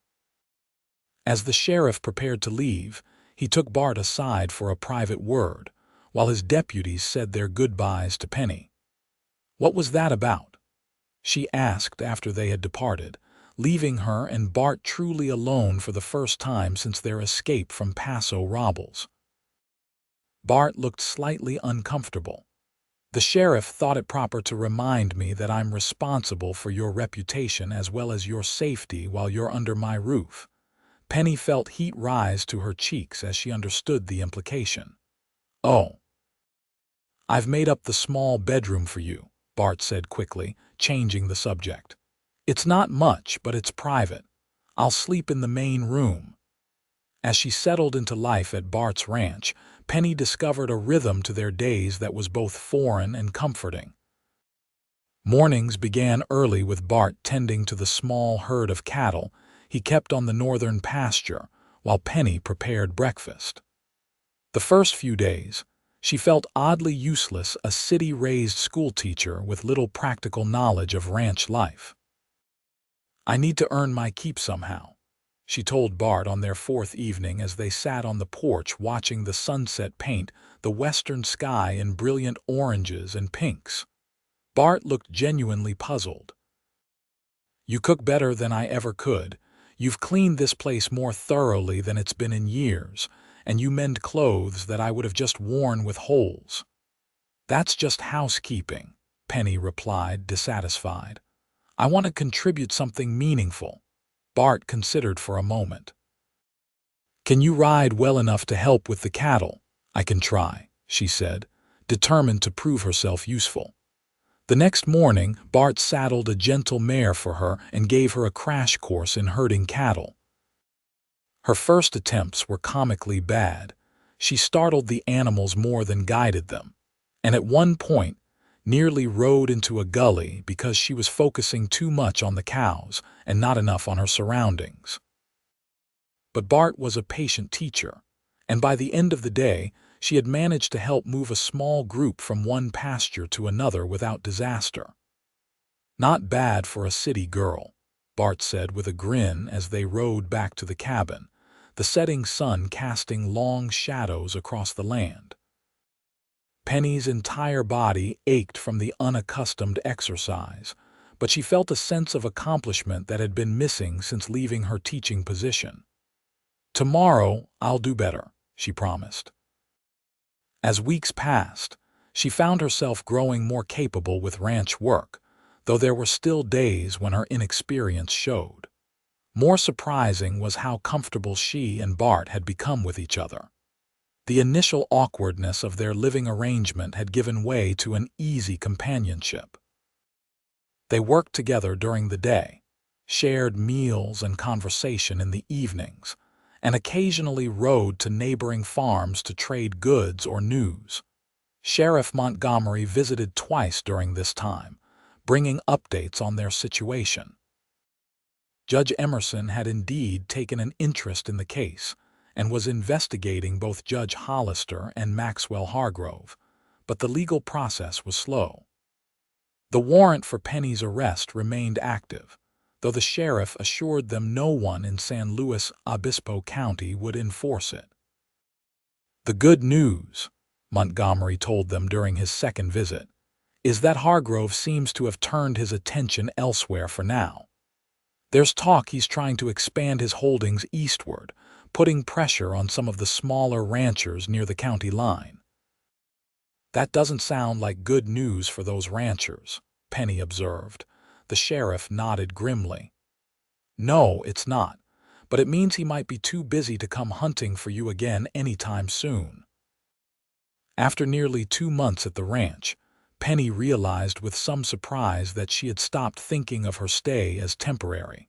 As the sheriff prepared to leave, he took Bart aside for a private word, while his deputies said their goodbyes to Penny. What was that about? She asked after they had departed, leaving her and Bart truly alone for the first time since their escape from Paso Robles. Bart looked slightly uncomfortable. The sheriff thought it proper to remind me that I'm responsible for your reputation as well as your safety while you're under my roof. Penny felt heat rise to her cheeks as she understood the implication. Oh. I've made up the small bedroom for you, Bart said quickly, changing the subject. It's not much, but it's private. I'll sleep in the main room. As she settled into life at Bart's ranch, Penny discovered a rhythm to their days that was both foreign and comforting. Mornings began early with Bart tending to the small herd of cattle he kept on the northern pasture, while Penny prepared breakfast. The first few days, she felt oddly useless, a city-raised schoolteacher with little practical knowledge of ranch life. I need to earn my keep somehow, she told Bart on their 4th evening as they sat on the porch watching the sunset paint the western sky in brilliant oranges and pinks. Bart looked genuinely puzzled. You cook better than I ever could. You've cleaned this place more thoroughly than it's been in years, and you mend clothes that I would have just worn with holes." "That's just housekeeping," Penny replied, dissatisfied. "I want to contribute something meaningful." Bart considered for a moment. "Can you ride well enough to help with the cattle?" "I can try," she said, determined to prove herself useful. The next morning, Bart saddled a gentle mare for her and gave her a crash course in herding cattle. Her first attempts were comically bad. She startled the animals more than guided them, and at one point nearly rode into a gully because she was focusing too much on the cows and not enough on her surroundings. But Bart was a patient teacher, and by the end of the day, she had managed to help move a small group from one pasture to another without disaster. "Not bad for a city girl," Bart said with a grin as they rode back to the cabin, the setting sun casting long shadows across the land. Penny's entire body ached from the unaccustomed exercise, but she felt a sense of accomplishment that had been missing since leaving her teaching position. "Tomorrow I'll do better," she promised. As weeks passed, she found herself growing more capable with ranch work, though there were still days when her inexperience showed. More surprising was how comfortable she and Bart had become with each other. The initial awkwardness of their living arrangement had given way to an easy companionship. They worked together during the day, shared meals and conversation in the evenings, and occasionally rode to neighboring farms to trade goods or news. Sheriff Montgomery visited twice during this time, bringing updates on their situation. Judge Emerson had indeed taken an interest in the case and was investigating both Judge Hollister and Maxwell Hargrove, but the legal process was slow. The warrant for Penny's arrest remained active, though the sheriff assured them no one in San Luis Obispo County would enforce it. "The good news," Montgomery told them during his second visit, "is that Hargrove seems to have turned his attention elsewhere for now. There's talk he's trying to expand his holdings eastward, putting pressure on some of the smaller ranchers near the county line." "That doesn't sound like good news for those ranchers," Penny observed. The sheriff nodded grimly. "No, it's not, but it means he might be too busy to come hunting for you again anytime soon." After nearly 2 months at the ranch, Penny realized with some surprise that she had stopped thinking of her stay as temporary.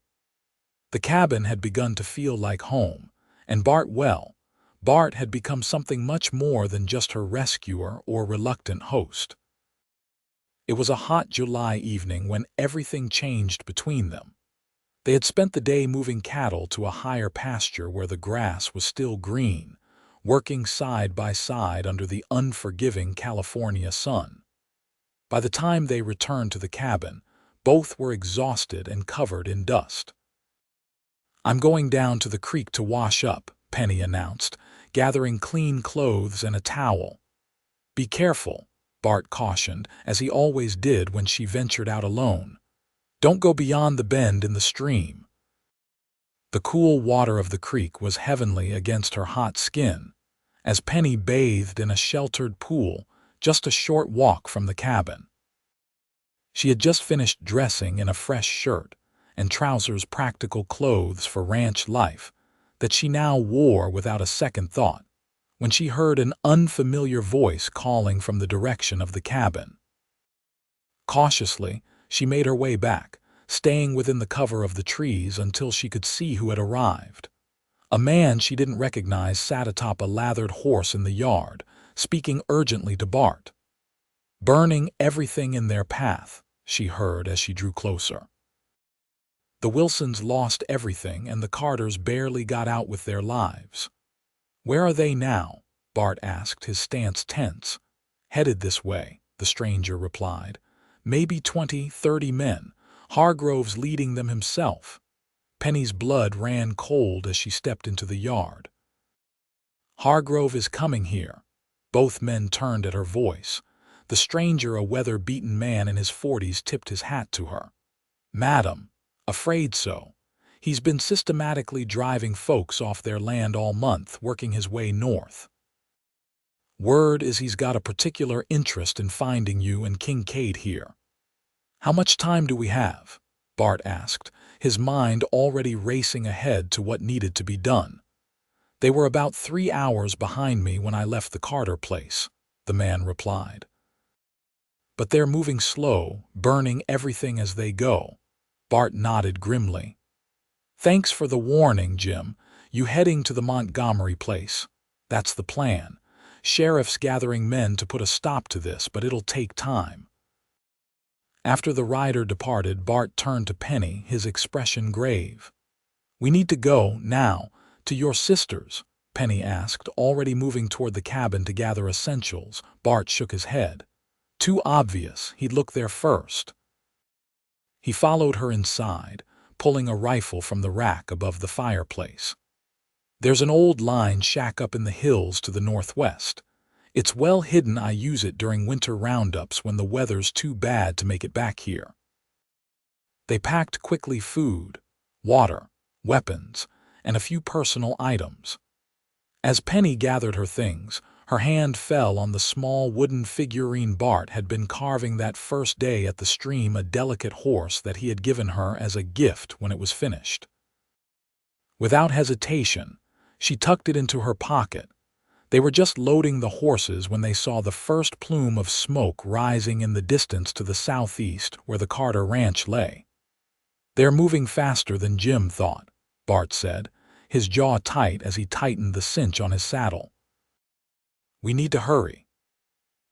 The cabin had begun to feel like home, and Bart had become something much more than just her rescuer or reluctant host. It was a hot July evening when everything changed between them. They had spent the day moving cattle to a higher pasture where the grass was still green, working side by side under the unforgiving California sun. By the time they returned to the cabin, both were exhausted and covered in dust. "I'm going down to the creek to wash up," Penny announced, gathering clean clothes and a towel. "Be careful," Bart cautioned, as he always did when she ventured out alone. "Don't go beyond the bend in the stream." The cool water of the creek was heavenly against her hot skin, as Penny bathed in a sheltered pool just a short walk from the cabin. She had just finished dressing in a fresh shirt and trousers, practical clothes for ranch life that she now wore without a second thought, when she heard an unfamiliar voice calling from the direction of the cabin. Cautiously, she made her way back, staying within the cover of the trees until she could see who had arrived. A man she didn't recognize sat atop a lathered horse in the yard, speaking urgently to Bart. "Burning everything in their path," she heard as she drew closer. "The Wilsons lost everything, and the Carters barely got out with their lives." "Where are they now?" Bart asked, his stance tense. "Headed this way," the stranger replied. "Maybe 20-30 men, Hargrove's leading them himself." Penny's blood ran cold as she stepped into the yard. "Hargrove is coming here." Both men turned at her voice. The stranger, a weather-beaten man in his 40s, tipped his hat to her. "Madam, afraid so. He's been systematically driving folks off their land all month, working his way north. Word is he's got a particular interest in finding you and Kincaid here. How much time do we have? Bart asked, his mind already racing ahead to what needed to be done. They were about 3 hours behind me when I left the Carter place, the man replied. But they're moving slow, burning everything as they go. Bart nodded grimly. Thanks for the warning, Jim. You heading to the Montgomery place. That's the plan. Sheriff's gathering men to put a stop to this, but it'll take time. After the rider departed, Bart turned to Penny, his expression grave. We need to go, now, to your sister's, Penny asked, already moving toward the cabin to gather essentials. Bart shook his head. Too obvious, he'd look there first. He followed her inside, pulling a rifle from the rack above the fireplace. There's an old line shack up in the hills to the northwest. It's well hidden. I use it during winter roundups when the weather's too bad to make it back here. They packed quickly food, water, weapons, and a few personal items. As Penny gathered her things, her hand fell on the small wooden figurine Bart had been carving that first day at the stream, a delicate horse that he had given her as a gift when it was finished. Without hesitation, she tucked it into her pocket. They were just loading the horses when they saw the first plume of smoke rising in the distance to the southeast where the Carter ranch lay. They're moving faster than Jim thought, Bart said, his jaw tight as he tightened the cinch on his saddle. We need to hurry.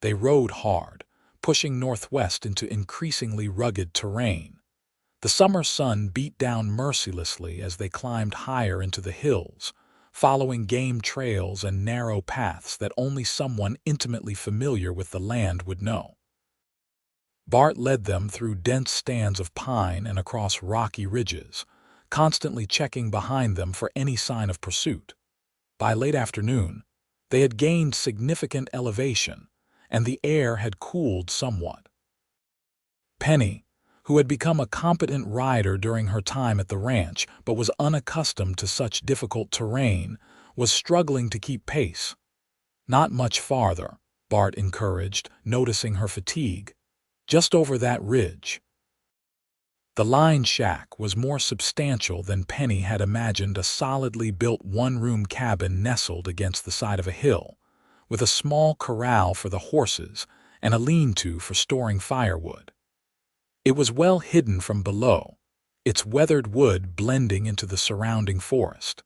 They rode hard, pushing northwest into increasingly rugged terrain. The summer sun beat down mercilessly as they climbed higher into the hills, following game trails and narrow paths that only someone intimately familiar with the land would know. Bart led them through dense stands of pine and across rocky ridges, constantly checking behind them for any sign of pursuit. By late afternoon, they had gained significant elevation, and the air had cooled somewhat. Penny, who had become a competent rider during her time at the ranch but was unaccustomed to such difficult terrain, was struggling to keep pace. Not much farther, Bart encouraged, noticing her fatigue. Just over that ridge. The line shack was more substantial than Penny had imagined, a solidly built one-room cabin nestled against the side of a hill, with a small corral for the horses and a lean-to for storing firewood. It was well hidden from below, its weathered wood blending into the surrounding forest.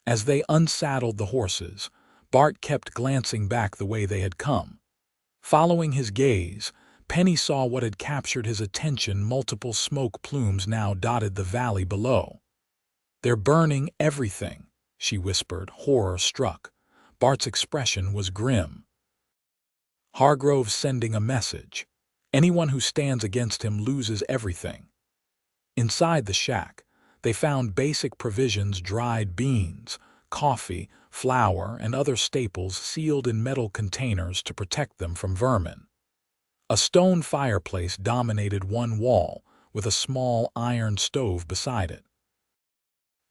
As they unsaddled the horses, Bart kept glancing back the way they had come. Following his gaze, Penny saw what had captured his attention. Multiple smoke plumes now dotted the valley below. They're burning everything, she whispered, horror-struck. Bart's expression was grim. Hargrove's sending a message. Anyone who stands against him loses everything. Inside the shack, they found basic provisions: dried beans, coffee, flour, and other staples sealed in metal containers to protect them from vermin. A stone fireplace dominated one wall, with a small iron stove beside it.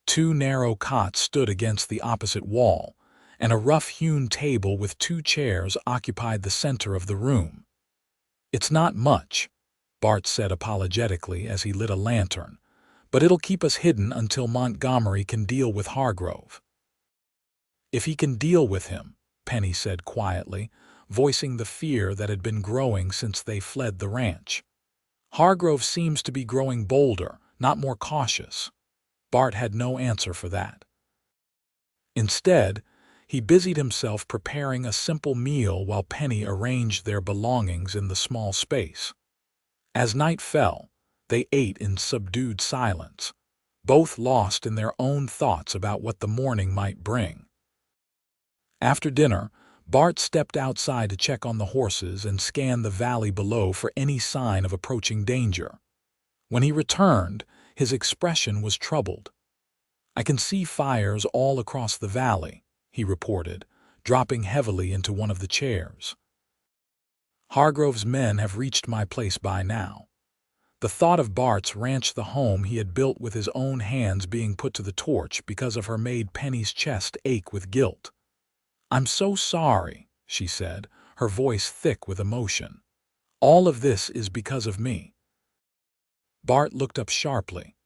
2 narrow cots stood against the opposite wall, and a rough-hewn table with 2 chairs occupied the center of the room. It's not much, Bart said apologetically as he lit a lantern, but it'll keep us hidden until Montgomery can deal with Hargrove. If he can deal with him, Penny said quietly, voicing the fear that had been growing since they fled the ranch. Hargrove seems to be growing bolder, not more cautious. Bart had no answer for that. Instead, he busied himself preparing a simple meal while Penny arranged their belongings in the small space. As night fell, they ate in subdued silence, both lost in their own thoughts about what the morning might bring. After dinner, Bart stepped outside to check on the horses and scan the valley below for any sign of approaching danger. When he returned, his expression was troubled. I can see fires all across the valley, he reported, dropping heavily into one of the chairs. Hargrove's men have reached my place by now. The thought of Bart's ranch, the home he had built with his own hands, being put to the torch because of her, made Penny's chest ache with guilt. "I'm so sorry," she said, her voice thick with emotion. "All of this is because of me." Bart looked up sharply.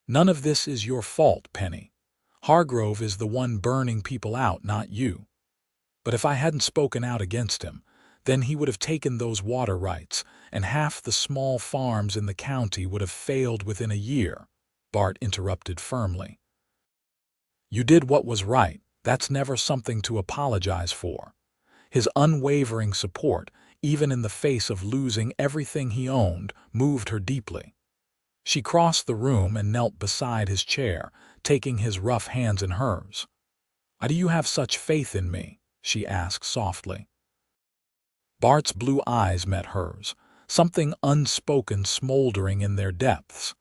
"None of this is your fault, Penny. Hargrove is the one burning people out, not you. But if I hadn't spoken out against him, then he would have taken those water rights, and half the small farms in the county would have failed within a year," Bart interrupted firmly. "You did what was right. That's never something to apologize for." His unwavering support, even in the face of losing everything he owned, moved her deeply. She crossed the room and knelt beside his chair, taking his rough hands in hers. "Why do you have such faith in me?" she asked softly. Bart's blue eyes met hers, something unspoken smoldering in their depths.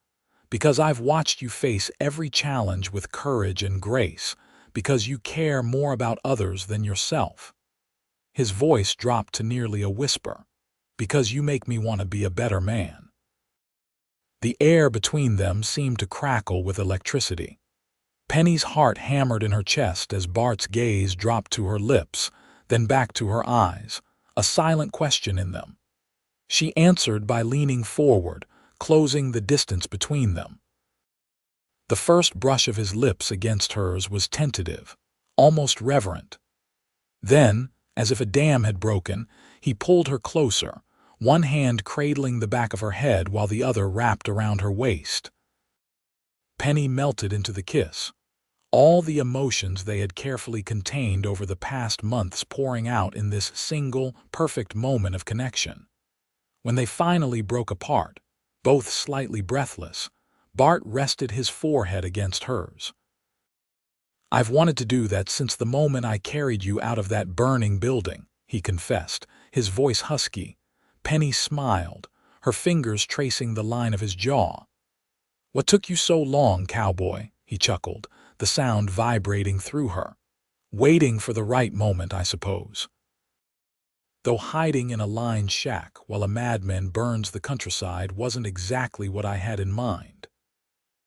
"Because I've watched you face every challenge with courage and grace, because you care more about others than yourself." His voice dropped to nearly a whisper. "Because you make me want to be a better man." The air between them seemed to crackle with electricity. Penny's heart hammered in her chest as Bart's gaze dropped to her lips, then back to her eyes, a silent question in them. She answered by leaning forward, closing the distance between them. The first brush of his lips against hers was tentative, almost reverent. Then, as if a dam had broken, he pulled her closer, one hand cradling the back of her head while the other wrapped around her waist. Penny melted into the kiss, all the emotions they had carefully contained over the past months pouring out in this single, perfect moment of connection. When they finally broke apart, both slightly breathless, Bart rested his forehead against hers. "I've wanted to do that since the moment I carried you out of that burning building," he confessed, his voice husky. Penny smiled, her fingers tracing the line of his jaw. "What took you so long, Cowboy?" he chuckled, the sound vibrating through her. "Waiting for the right moment, I suppose." "Though hiding in a lined shack while a madman burns the countryside wasn't exactly what I had in mind."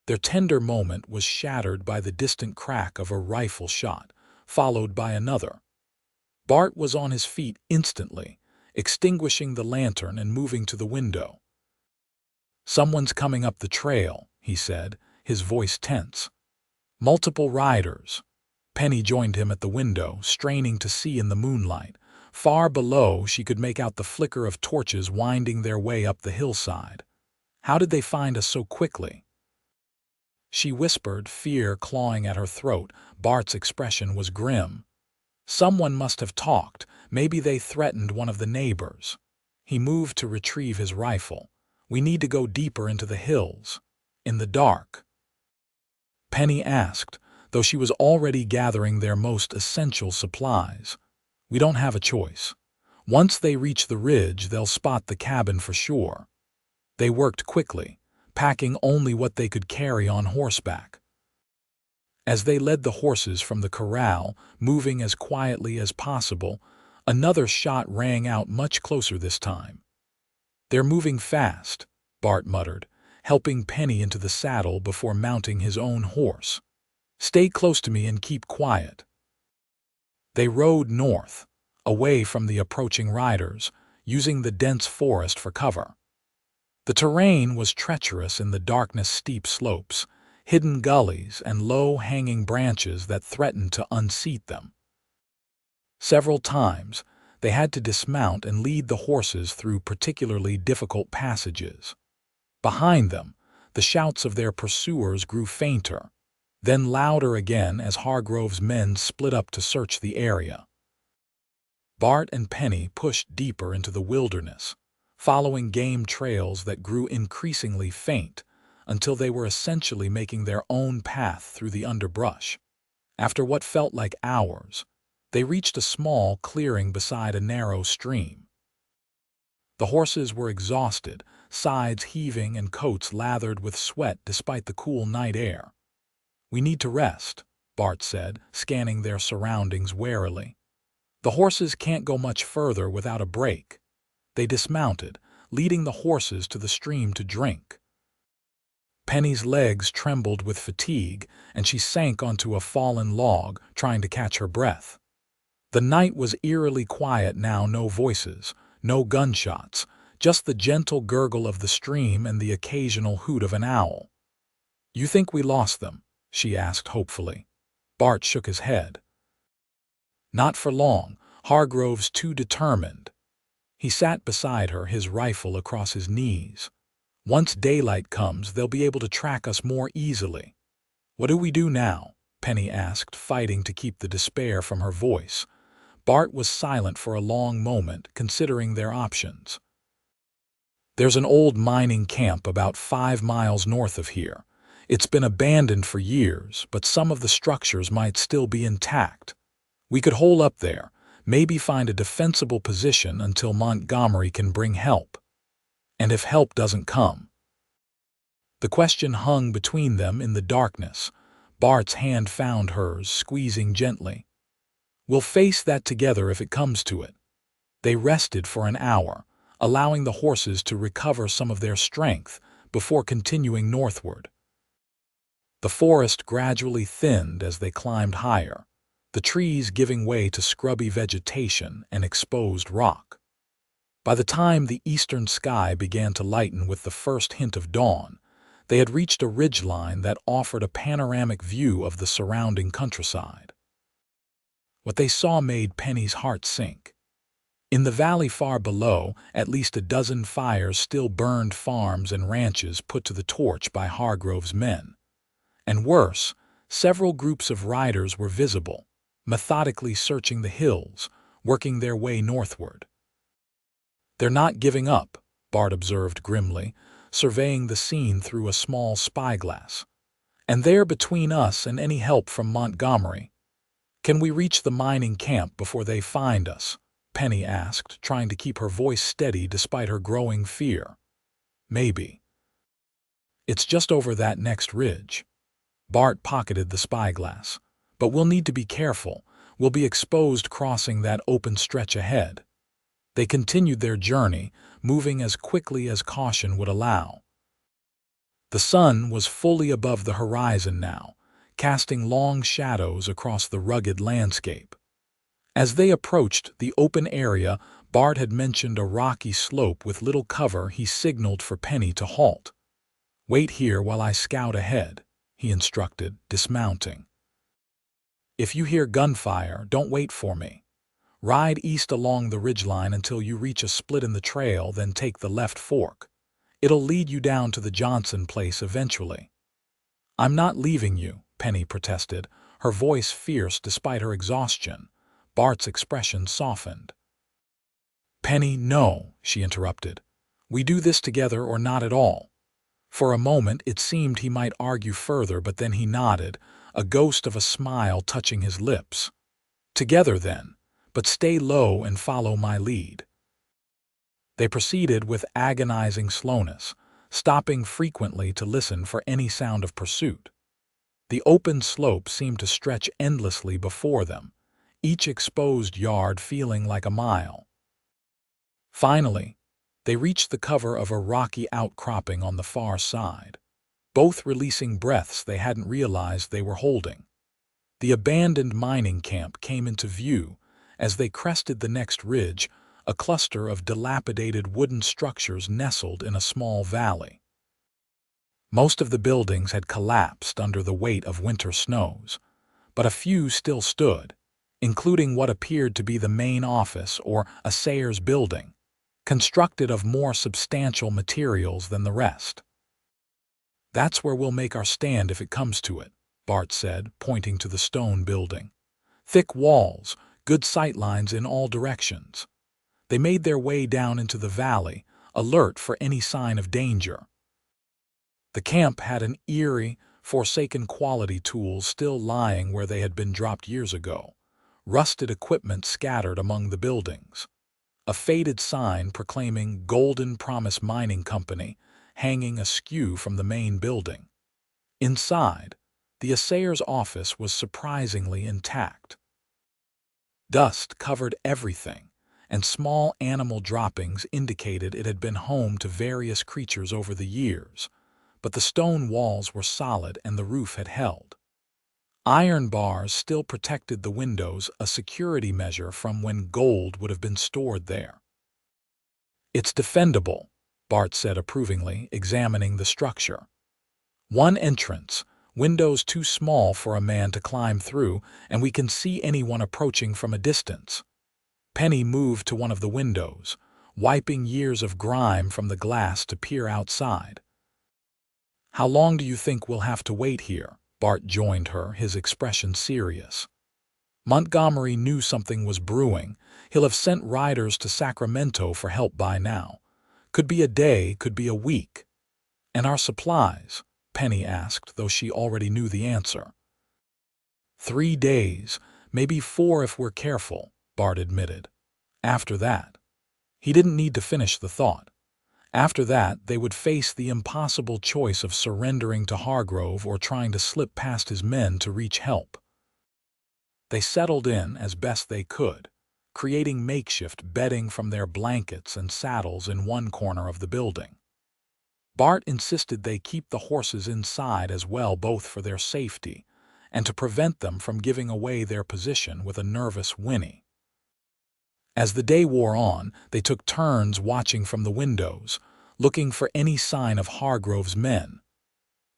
Their tender moment was shattered by the distant crack of a rifle shot, followed by another. Bart was on his feet instantly, extinguishing the lantern and moving to the window. "Someone's coming up the trail," he said, his voice tense. "Multiple riders." Penny joined him at the window, straining to see in the moonlight. Far below, she could make out the flicker of torches winding their way up the hillside. "How did they find us so quickly?" she whispered, fear clawing at her throat. Bart's expression was grim. "Someone must have talked. Maybe they threatened one of the neighbors." He moved to retrieve his rifle. "We need to go deeper into the hills. In the dark?" Penny asked, though she was already gathering their most essential supplies. "We don't have a choice. Once they reach the ridge, they'll spot the cabin for sure." They worked quickly, packing only what they could carry on horseback. As they led the horses from the corral, moving as quietly as possible, another shot rang out much closer this time. "They're moving fast," Bart muttered, helping Penny into the saddle before mounting his own horse. "Stay close to me and keep quiet." They rode north, away from the approaching riders, using the dense forest for cover. The terrain was treacherous in the darkness, steep slopes, hidden gullies, and low-hanging branches that threatened to unseat them. Several times, they had to dismount and lead the horses through particularly difficult passages. Behind them, the shouts of their pursuers grew fainter, then louder again as Hargrove's men split up to search the area. Bart and Penny pushed deeper into the wilderness, following game trails that grew increasingly faint until they were essentially making their own path through the underbrush. After what felt like hours, they reached a small clearing beside a narrow stream. The horses were exhausted, sides heaving and coats lathered with sweat despite the cool night air. "We need to rest," Bart said, scanning their surroundings warily. "The horses can't go much further without a break." They dismounted, leading the horses to the stream to drink. Penny's legs trembled with fatigue, and she sank onto a fallen log, trying to catch her breath. The night was eerily quiet now, no voices, no gunshots, just the gentle gurgle of the stream and the occasional hoot of an owl. "You think we lost them?" she asked hopefully. Bart shook his head. "Not for long. Hargrove's too determined." He sat beside her, his rifle across his knees. "Once daylight comes, they'll be able to track us more easily." "What do we do now?" Penny asked, fighting to keep the despair from her voice. Bart was silent for a long moment, considering their options. "There's an old mining camp about 5 miles north of here. It's been abandoned for years, but some of the structures might still be intact. We could hole up there, maybe find a defensible position until Montgomery can bring help. And if help doesn't come?" The question hung between them in the darkness. Bart's hand found hers, squeezing gently. "We'll face that together if it comes to it." They rested for an hour, allowing the horses to recover some of their strength before continuing northward. The forest gradually thinned as they climbed higher, the trees giving way to scrubby vegetation and exposed rock. By the time the eastern sky began to lighten with the first hint of dawn, they had reached a ridgeline that offered a panoramic view of the surrounding countryside. What they saw made Penny's heart sink. In the valley far below, at least a dozen fires still burned, farms and ranches put to the torch by Hargrove's men. And worse, several groups of riders were visible, methodically searching the hills, working their way northward. "They're not giving up," Bart observed grimly, surveying the scene through a small spyglass. "And they're between us and any help from Montgomery." "Can we reach the mining camp before they find us?" Penny asked, trying to keep her voice steady despite her growing fear. "Maybe. It's just over that next ridge." Bart pocketed the spyglass. "But we'll need to be careful. We'll be exposed crossing that open stretch ahead." They continued their journey, moving as quickly as caution would allow. The sun was fully above the horizon now, casting long shadows across the rugged landscape. As they approached the open area, Bart had mentioned a rocky slope with little cover. He signaled for Penny to halt. "Wait here while I scout ahead," he instructed, dismounting. "If you hear gunfire, don't wait for me. Ride east along the ridgeline until you reach a split in the trail, then take the left fork. It'll lead you down to the Johnson place eventually." "I'm not leaving you," Penny protested, her voice fierce despite her exhaustion. Bart's expression softened. "Penny, no," she interrupted. "We do this together or not at all." For a moment it seemed he might argue further, but then he nodded, a ghost of a smile touching his lips. "Together then, but stay low and follow my lead." They proceeded with agonizing slowness, stopping frequently to listen for any sound of pursuit. The open slope seemed to stretch endlessly before them, each exposed yard feeling like a mile. Finally, they reached the cover of a rocky outcropping on the far side, both releasing breaths they hadn't realized they were holding. The abandoned mining camp came into view. As they crested the next ridge, a cluster of dilapidated wooden structures nestled in a small valley. Most of the buildings had collapsed under the weight of winter snows, but a few still stood, including what appeared to be the main office or assayer's building, constructed of more substantial materials than the rest. "That's where we'll make our stand if it comes to it," Bart said, pointing to the stone building. "Thick walls, good sightlines in all directions." They made their way down into the valley, alert for any sign of danger. The camp had an eerie, forsaken quality, tools still lying where they had been dropped years ago, rusted equipment scattered among the buildings. A faded sign proclaiming Golden Promise Mining Company hanging askew from the main building. Inside, the assayer's office was surprisingly intact. Dust covered everything, and small animal droppings indicated it had been home to various creatures over the years, but the stone walls were solid and the roof had held. Iron bars still protected the windows, a security measure from when gold would have been stored there. "It's defendable," Bart said approvingly, examining the structure. "One entrance, windows too small for a man to climb through, and we can see anyone approaching from a distance." Penny moved to one of the windows, wiping years of grime from the glass to peer outside. "How long do you think we'll have to wait here?" Bart joined her, his expression serious. "Montgomery knew something was brewing. He'll have sent riders to Sacramento for help by now. Could be a day, could be a week." "And our supplies?" Penny asked, though she already knew the answer. 3 days, maybe 4 if we're careful," Bart admitted. "After that—" He didn't need to finish the thought. After that, they would face the impossible choice of surrendering to Hargrove or trying to slip past his men to reach help. They settled in as best they could, creating makeshift bedding from their blankets and saddles in one corner of the building. Bart insisted they keep the horses inside as well, both for their safety and to prevent them from giving away their position with a nervous whinny. As the day wore on, they took turns watching from the windows, looking for any sign of Hargrove's men.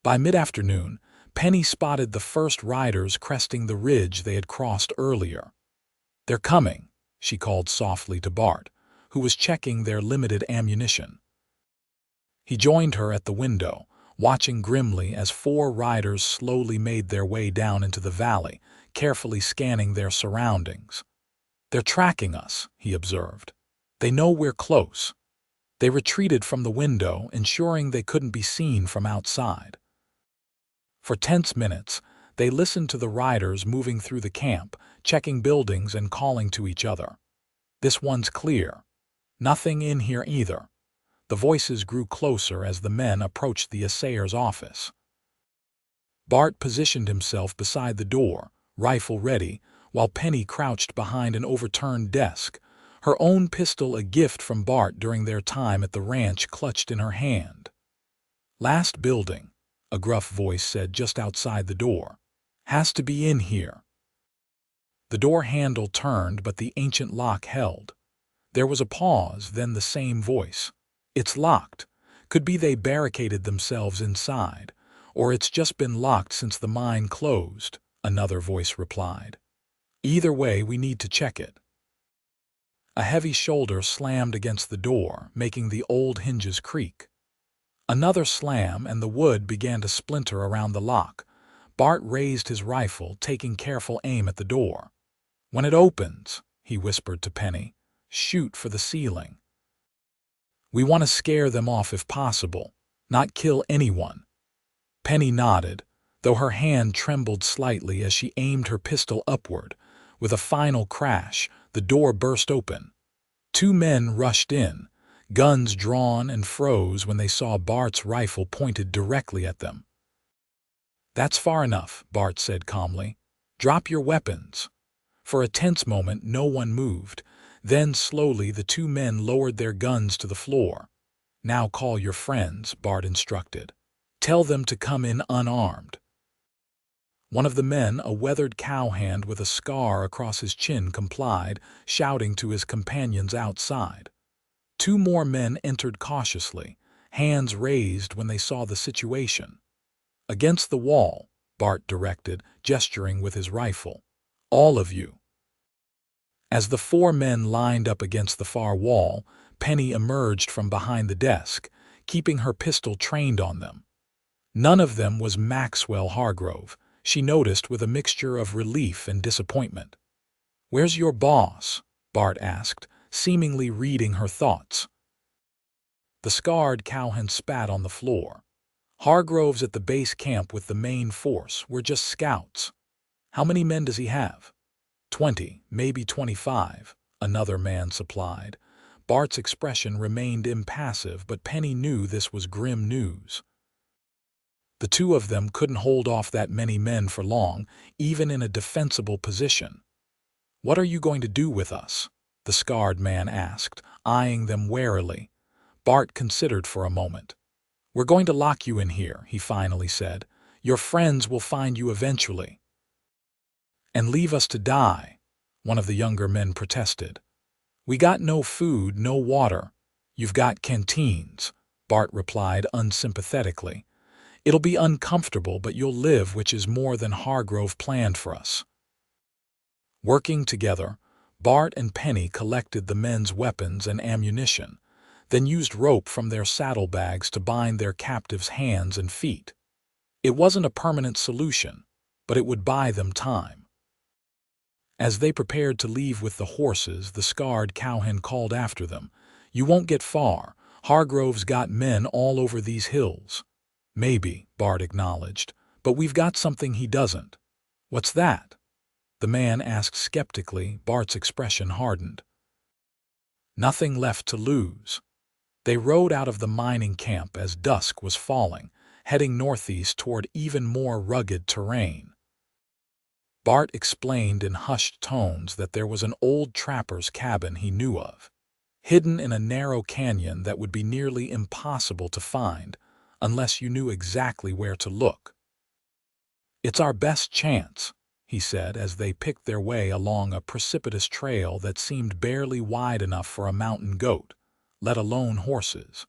By mid-afternoon, Penny spotted the first riders cresting the ridge they had crossed earlier. "They're coming," she called softly to Bart, who was checking their limited ammunition. He joined her at the window, watching grimly as 4 riders slowly made their way down into the valley, carefully scanning their surroundings. "They're tracking us," he observed. "They know we're close." They retreated from the window, ensuring they couldn't be seen from outside. For tense minutes, they listened to the riders moving through the camp, checking buildings and calling to each other. "This one's clear." "Nothing in here either." The voices grew closer as the men approached the assayer's office. Bart positioned himself beside the door, rifle ready, while Penny crouched behind an overturned desk, her own pistol, a gift from Bart during their time at the ranch, clutched in her hand. "Last building," a gruff voice said just outside the door. "Has to be in here." The door handle turned, but the ancient lock held. There was a pause, then the same voice. "It's locked. Could be they barricaded themselves inside, or it's just been locked since the mine closed," another voice replied. "Either way, we need to check it." A heavy shoulder slammed against the door, making the old hinges creak. Another slam, and the wood began to splinter around the lock. Bart raised his rifle, taking careful aim at the door. "When it opens," he whispered to Penny, "shoot for the ceiling. We want to scare them off if possible, not kill anyone." Penny nodded, though her hand trembled slightly as she aimed her pistol upward. With a final crash, the door burst open. 2 men rushed in, guns drawn, and froze when they saw Bart's rifle pointed directly at them. "That's far enough," Bart said calmly. "Drop your weapons." For a tense moment, no one moved. Then, slowly, the 2 men lowered their guns to the floor. "Now call your friends," Bart instructed. "Tell them to come in unarmed." One of the men, a weathered cowhand with a scar across his chin, complied, shouting to his companions outside. 2 more men entered cautiously, hands raised when they saw the situation. "Against the wall," Bart directed, gesturing with his rifle. "All of you." As the 4 men lined up against the far wall, Penny emerged from behind the desk, keeping her pistol trained on them. None of them was Maxwell Hargrove, she noticed with a mixture of relief and disappointment. "Where's your boss?" Bart asked, seemingly reading her thoughts. The scarred cowhand spat on the floor. "Hargrove's at the base camp with the main force. We're just scouts." "How many men does he have?" 20, maybe 25, another man supplied. Bart's expression remained impassive, but Penny knew this was grim news. The 2 of them couldn't hold off that many men for long, even in a defensible position. "What are you going to do with us?" the scarred man asked, eyeing them warily. Bart considered for a moment. "We're going to lock you in here," he finally said. "Your friends will find you eventually." "And leave us to die," one of the younger men protested. "We got no food, no water." "You've got canteens," Bart replied unsympathetically. "It'll be uncomfortable, but you'll live, which is more than Hargrove planned for us." Working together, Bart and Penny collected the men's weapons and ammunition, then used rope from their saddlebags to bind their captives' hands and feet. It wasn't a permanent solution, but it would buy them time. As they prepared to leave with the horses, the scarred cowhen called after them, "You won't get far. Hargrove's got men all over these hills." "Maybe," Bart acknowledged, "but we've got something he doesn't." "What's that?" the man asked skeptically. Bart's expression hardened. Nothing left to lose. They rode out of the mining camp as dusk was falling, heading northeast toward even more rugged terrain. Bart explained in hushed tones that there was an old trapper's cabin he knew of, hidden in a narrow canyon that would be nearly impossible to find unless you knew exactly where to look. "It's our best chance," he said as they picked their way along a precipitous trail that seemed barely wide enough for a mountain goat, let alone horses.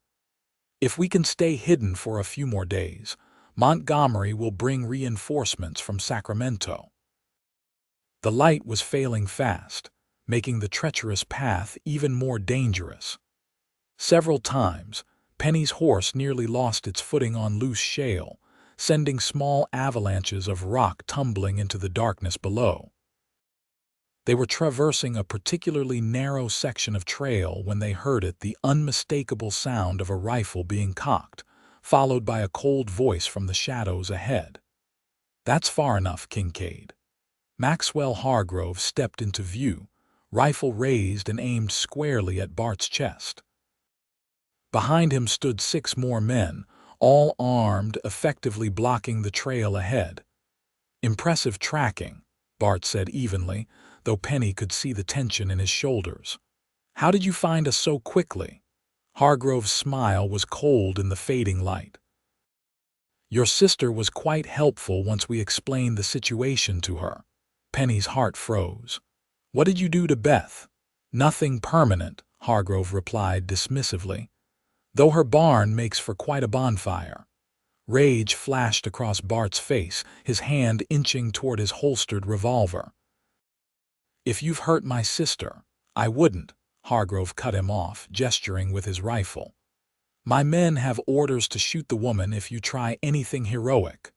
"If we can stay hidden for a few more days, Montgomery will bring reinforcements from Sacramento." The light was failing fast, making the treacherous path even more dangerous. Several times, Penny's horse nearly lost its footing on loose shale, sending small avalanches of rock tumbling into the darkness below. They were traversing a particularly narrow section of trail when they heard the unmistakable sound of a rifle being cocked, followed by a cold voice from the shadows ahead. "That's far enough, Kincaid." Maxwell Hargrove stepped into view, rifle raised and aimed squarely at Bart's chest. Behind him stood 6 more men, all armed, effectively blocking the trail ahead. "Impressive tracking," Bart said evenly, though Penny could see the tension in his shoulders. "How did you find us so quickly?" Hargrove's smile was cold in the fading light. "Your sister was quite helpful once we explained the situation to her." Penny's heart froze. "What did you do to Beth?" "Nothing permanent," Hargrove replied dismissively, "though her barn makes for quite a bonfire." Rage flashed across Bart's face, his hand inching toward his holstered revolver. "If you've hurt my sister, I wouldn't," Hargrove cut him off, gesturing with his rifle. "My men have orders to shoot the woman if you try anything heroic."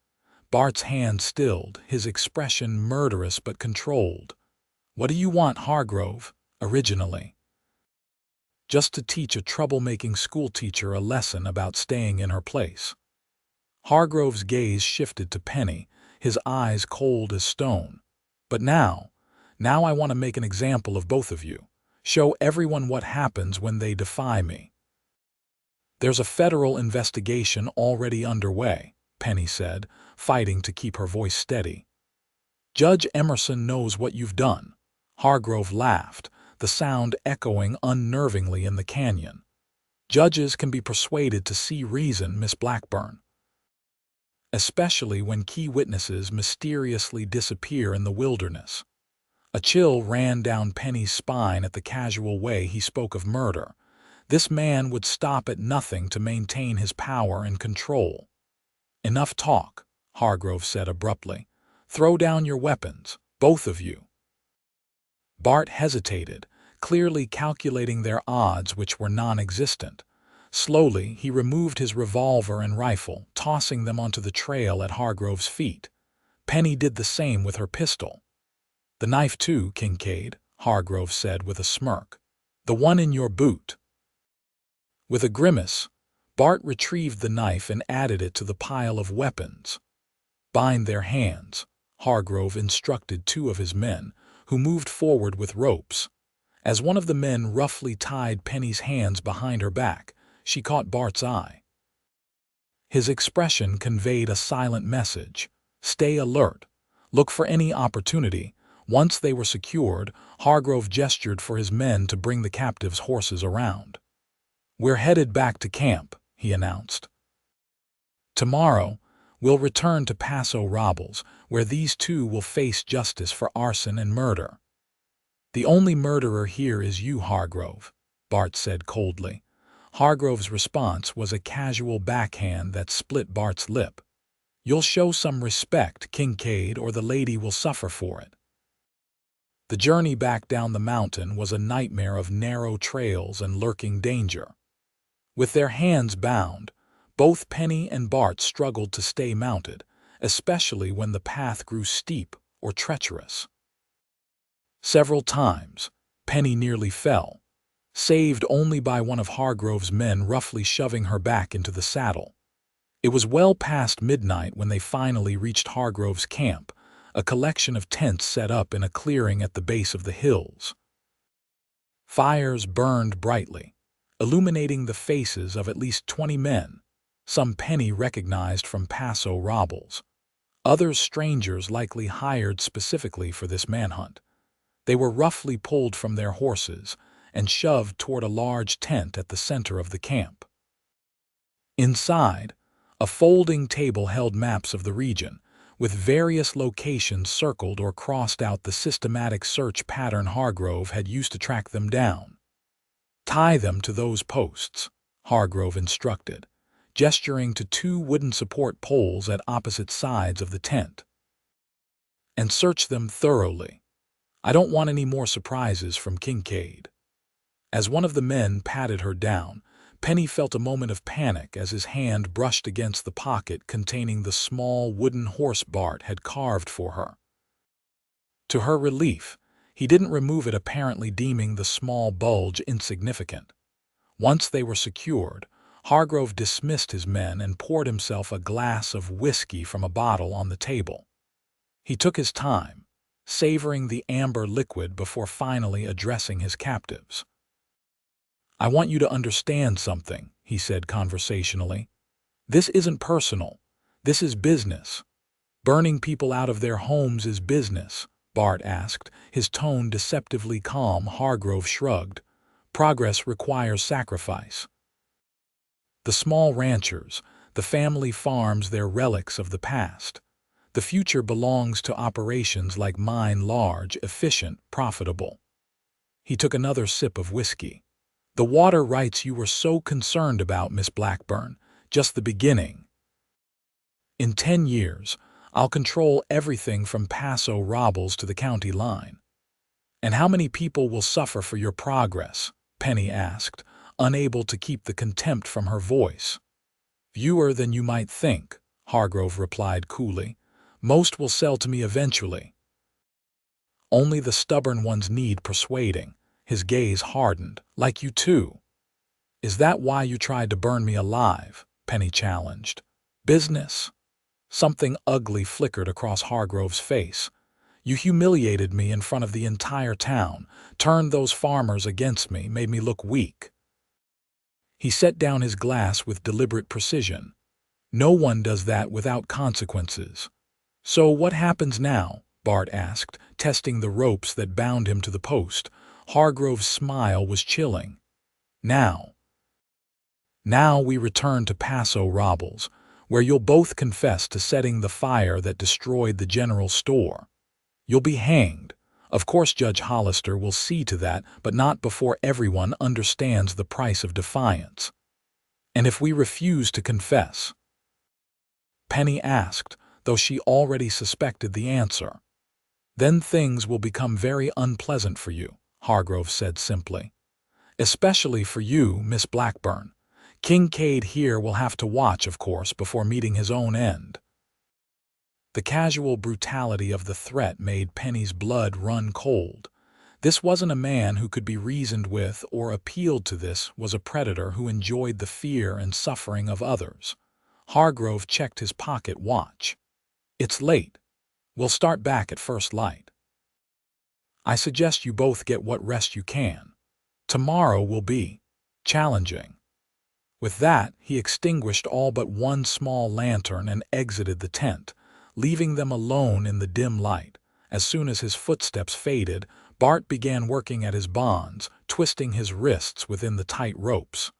Bart's hand stilled, his expression murderous but controlled. "What do you want, Hargrove, originally?" "Just to teach a troublemaking schoolteacher a lesson about staying in her place." Hargrove's gaze shifted to Penny, his eyes cold as stone. "But now I want to make an example of both of you. Show everyone what happens when they defy me." "There's a federal investigation already underway," Penny said, fighting to keep her voice steady. "Judge Emerson knows what you've done." Hargrove laughed, the sound echoing unnervingly in the canyon. "Judges can be persuaded to see reason, Miss Blackburn. Especially when key witnesses mysteriously disappear in the wilderness." A chill ran down Penny's spine at the casual way he spoke of murder. This man would stop at nothing to maintain his power and control. "Enough talk," Hargrove said abruptly. "Throw down your weapons, both of you." Bart hesitated, clearly calculating their odds, which were non-existent. Slowly, he removed his revolver and rifle, tossing them onto the trail at Hargrove's feet. Penny did the same with her pistol. "The knife too, Kincaid," Hargrove said with a smirk. "The one in your boot." With a grimace, Bart retrieved the knife and added it to the pile of weapons. "Bind their hands," Hargrove instructed 2 of his men, who moved forward with ropes. As one of the men roughly tied Penny's hands behind her back, she caught Bart's eye. His expression conveyed a silent message. "Stay alert. Look for any opportunity. Once they were secured, Hargrove gestured for his men to bring the captives' horses around. "We're headed back to camp," he announced. "Tomorrow, we'll return to Paso Robles, where these two will face justice for arson and murder." "The only murderer here is you, Hargrove," Bart said coldly. Hargrove's response was a casual backhand that split Bart's lip. "You'll show some respect, Kincaid, or the lady will suffer for it." The journey back down the mountain was a nightmare of narrow trails and lurking danger. With their hands bound, both Penny and Bart struggled to stay mounted, especially when the path grew steep or treacherous. Several times, Penny nearly fell, saved only by one of Hargrove's men roughly shoving her back into the saddle. It was well past midnight when they finally reached Hargrove's camp, a collection of tents set up in a clearing at the base of the hills. Fires burned brightly, illuminating the faces of at least 20 men, some Penny recognized from Paso Robles, others strangers likely hired specifically for this manhunt. They were roughly pulled from their horses and shoved toward a large tent at the center of the camp. Inside, a folding table held maps of the region, with various locations circled or crossed out the systematic search pattern Hargrove had used to track them down. "Tie them to those posts," Hargrove instructed, gesturing to 2 wooden support poles at opposite sides of the tent. "And search them thoroughly. I don't want any more surprises from Kincaid." As one of the men patted her down, Penny felt a moment of panic as his hand brushed against the pocket containing the small wooden horse Bart had carved for her. To her relief, he didn't remove it, apparently deeming the small bulge insignificant. Once they were secured, Hargrove dismissed his men and poured himself a glass of whiskey from a bottle on the table. He took his time, savoring the amber liquid before finally addressing his captives. "I want you to understand something," he said conversationally. "This isn't personal. This is business." "Burning people out of their homes is business?" Bart asked, his tone deceptively calm. Hargrove shrugged. "Progress requires sacrifice." The small ranchers, the family farms, they're relics of the past. The future belongs to operations like mine, large, efficient, profitable. He took another sip of whiskey. "The water rights you were so concerned about, Miss Blackburn, just the beginning. In 10 years, I'll control everything from Paso Robles to the county line." "And how many people will suffer for your progress?" Penny asked, unable to keep the contempt from her voice. "Fewer than you might think," Hargrove replied coolly. "Most will sell to me eventually. Only the stubborn ones need persuading." His gaze hardened. "Like you too." "Is that why you tried to burn me alive?" Penny challenged. "Business?" Something ugly flickered across Hargrove's face. "You humiliated me in front of the entire town, turned those farmers against me, made me look weak." He set down his glass with deliberate precision. "No one does that without consequences." "So what happens now?" Bart asked, testing the ropes that bound him to the post. Hargrove's smile was chilling. Now we return to Paso Robles, where you'll both confess to setting the fire that destroyed the general store. You'll be hanged. Of course Judge Hollister will see to that, but not before everyone understands the price of defiance." "And if we refuse to confess?" Penny asked, though she already suspected the answer. "Then things will become very unpleasant for you," Hargrove said simply. "Especially for you, Miss Blackburn. Kincaid here will have to watch, of course, before meeting his own end." The casual brutality of the threat made Penny's blood run cold. This wasn't a man who could be reasoned with or appealed to. This was a predator who enjoyed the fear and suffering of others. Hargrove checked his pocket watch. "It's late. We'll start back at first light. I suggest you both get what rest you can. Tomorrow will be challenging." With that, he extinguished all but one small lantern and exited the tent, leaving them alone in the dim light, As soon as his footsteps faded, Bart began working at his bonds, twisting his wrists within the tight ropes.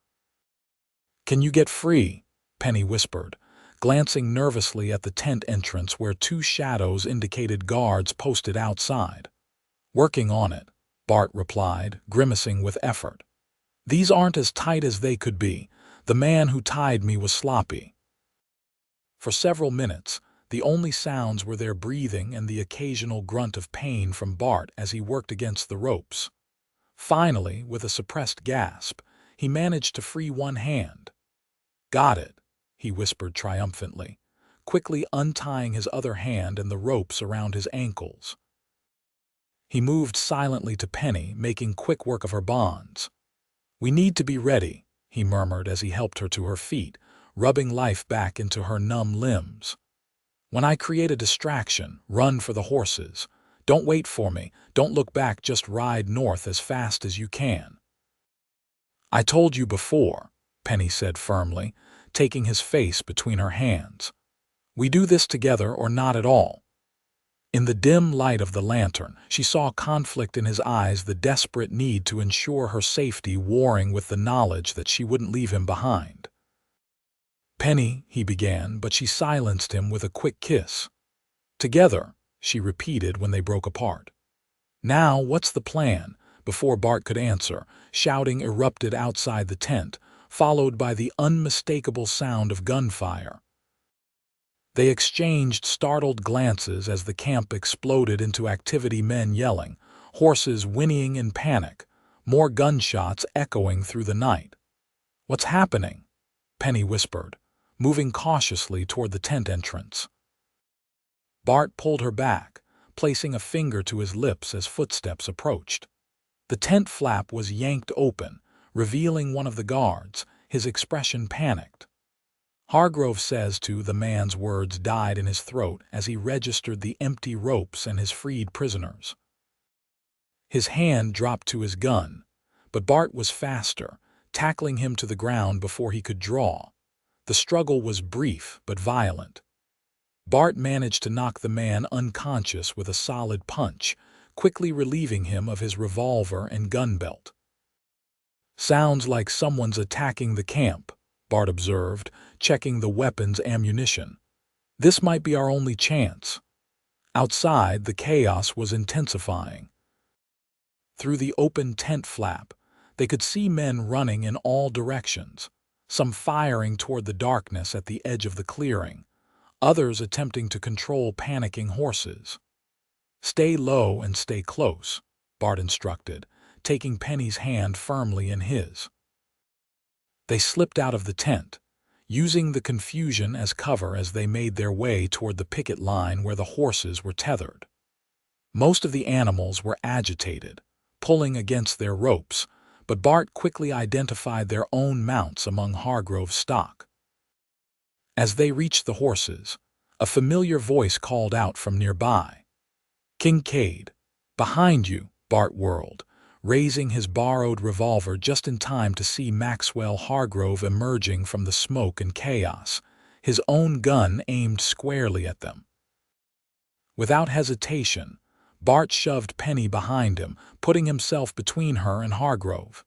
"Can you get free?" Penny whispered, glancing nervously at the tent entrance where two shadows indicated guards posted outside. "Working on it," Bart replied, grimacing with effort. "These aren't as tight as they could be. The man who tied me was sloppy." For several minutes, the only sounds were their breathing and the occasional grunt of pain from Bart as he worked against the ropes. Finally, with a suppressed gasp, he managed to free one hand. "Got it," he whispered triumphantly, quickly untying his other hand and the ropes around his ankles. He moved silently to Penny, making quick work of her bonds. "We need to be ready," he murmured as he helped her to her feet, rubbing life back into her numb limbs. "When I create a distraction, run for the horses. Don't wait for me. Don't look back, just ride north as fast as you can." "I told you before," Penny said firmly, taking his face between her hands. "We do this together or not at all." In the dim light of the lantern, she saw conflict in his eyes, the desperate need to ensure her safety warring with the knowledge that she wouldn't leave him behind. "Penny," he began, but she silenced him with a quick kiss. "Together," she repeated when they broke apart. "Now, what's the plan?" Before Bart could answer, shouting erupted outside the tent, followed by the unmistakable sound of gunfire. They exchanged startled glances as the camp exploded into activity, men yelling, horses whinnying in panic, more gunshots echoing through the night. "What's happening?" Penny whispered, moving cautiously toward the tent entrance. Bart pulled her back, placing a finger to his lips as footsteps approached. The tent flap was yanked open, revealing one of the guards, his expression panicked. Hargrove says to the man's words died in his throat as he registered the empty ropes and his freed prisoners. His hand dropped to his gun, but Bart was faster, tackling him to the ground before he could draw. The struggle was brief but violent. Bart managed to knock the man unconscious with a solid punch, quickly relieving him of his revolver and gun belt. "Sounds like someone's attacking the camp," Bart observed, checking the weapon's ammunition. "This might be our only chance." Outside, the chaos was intensifying. Through the open tent flap, they could see men running in all directions, some firing toward the darkness at the edge of the clearing, others attempting to control panicking horses. "Stay low and stay close," Bart instructed, taking Penny's hand firmly in his. They slipped out of the tent, using the confusion as cover as they made their way toward the picket line where the horses were tethered. Most of the animals were agitated, pulling against their ropes, but Bart quickly identified their own mounts among Hargrove's stock. As they reached the horses, a familiar voice called out from nearby. "Kincaid, behind you," Bart whirled, raising his borrowed revolver just in time to see Maxwell Hargrove emerging from the smoke and chaos, his own gun aimed squarely at them. Without hesitation, Bart shoved Penny behind him, putting himself between her and Hargrove.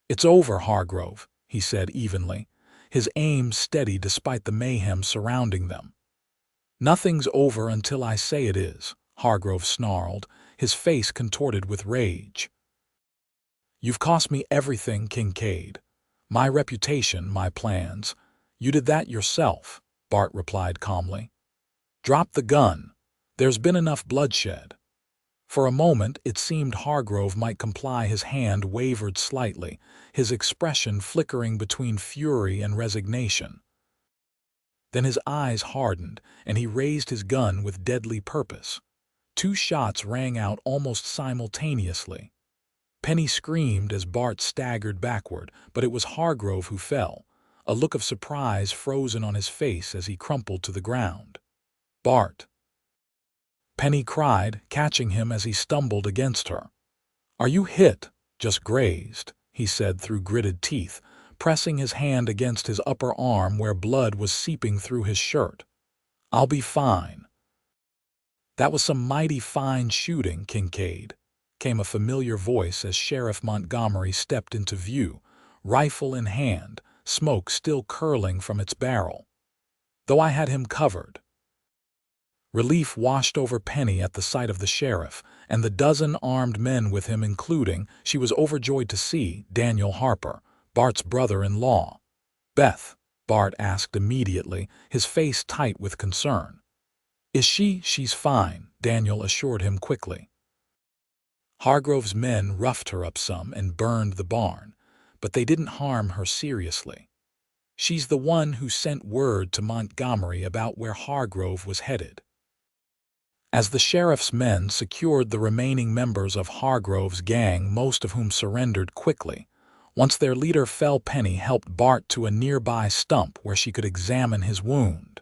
"It's over, Hargrove," he said evenly, his aim steady despite the mayhem surrounding them. "Nothing's over until I say it is," Hargrove snarled, his face contorted with rage. "You've cost me everything, Kincaid. My reputation, my plans. You did that yourself," Bart replied calmly. "Drop the gun. There's been enough bloodshed." For a moment it seemed Hargrove might comply. His hand wavered slightly, his expression flickering between fury and resignation. Then his eyes hardened, and he raised his gun with deadly purpose. Two shots rang out almost simultaneously. Penny screamed as Bart staggered backward, but it was Hargrove who fell, a look of surprise frozen on his face as he crumpled to the ground. "Bart!" Penny cried, catching him as he stumbled against her. "Are you hit?" "Just grazed," he said through gritted teeth, pressing his hand against his upper arm where blood was seeping through his shirt. "I'll be fine." "That was some mighty fine shooting, Kincaid," came a familiar voice as Sheriff Montgomery stepped into view, rifle in hand, smoke still curling from its barrel. "Though I had him covered." Relief washed over Penny at the sight of the sheriff, and the dozen armed men with him, including, she was overjoyed to see, Daniel Harper, Bart's brother-in-law. "Beth?" Bart asked immediately, his face tight with concern. She's fine," Daniel assured him quickly. "Hargrove's men roughed her up some and burned the barn, but they didn't harm her seriously. She's the one who sent word to Montgomery about where Hargrove was headed." As the sheriff's men secured the remaining members of Hargrove's gang, most of whom surrendered quickly, once their leader fell, Penny helped Bart to a nearby stump where she could examine his wound.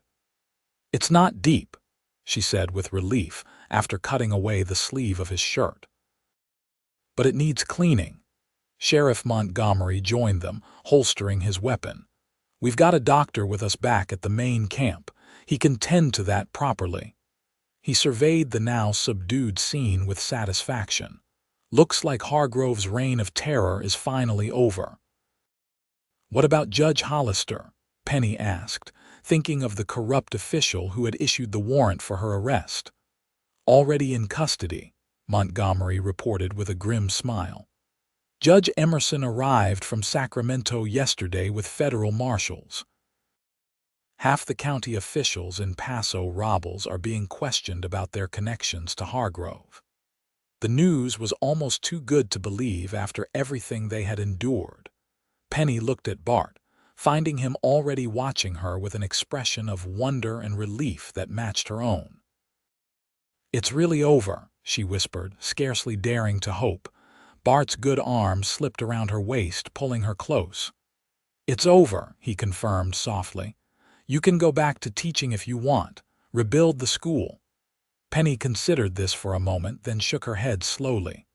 "It's not deep," she said with relief after cutting away the sleeve of his shirt. "But it needs cleaning." Sheriff Montgomery joined them, holstering his weapon. "We've got a doctor with us back at the main camp. He can tend to that properly." He surveyed the now subdued scene with satisfaction. "Looks like Hargrove's reign of terror is finally over." "What about Judge Hollister?" Penny asked, thinking of the corrupt official who had issued the warrant for her arrest. "Already in custody," Montgomery reported with a grim smile. "Judge Emerson arrived from Sacramento yesterday with federal marshals. Half the county officials in Paso Robles are being questioned about their connections to Hargrove." The news was almost too good to believe after everything they had endured. Penny looked at Bart, finding him already watching her with an expression of wonder and relief that matched her own. "It's really over," she whispered, scarcely daring to hope. Bart's good arm slipped around her waist, pulling her close. "It's over," he confirmed softly. "You can go back to teaching if you want, rebuild the school." Penny considered this for a moment, then shook her head slowly.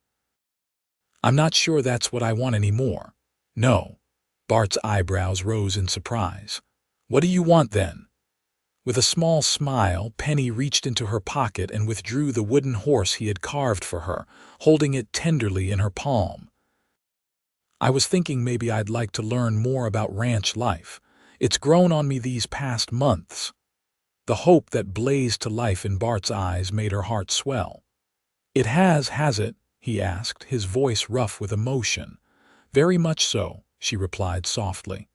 "I'm not sure that's what I want anymore." "No." Bart's eyebrows rose in surprise. "What do you want then?" With a small smile, Penny reached into her pocket and withdrew the wooden horse he had carved for her, holding it tenderly in her palm. "I was thinking maybe I'd like to learn more about ranch life. It's grown on me these past months." The hope that blazed to life in Bart's eyes made her heart swell. "It has it?" he asked, his voice rough with emotion. "Very much so," she replied softly.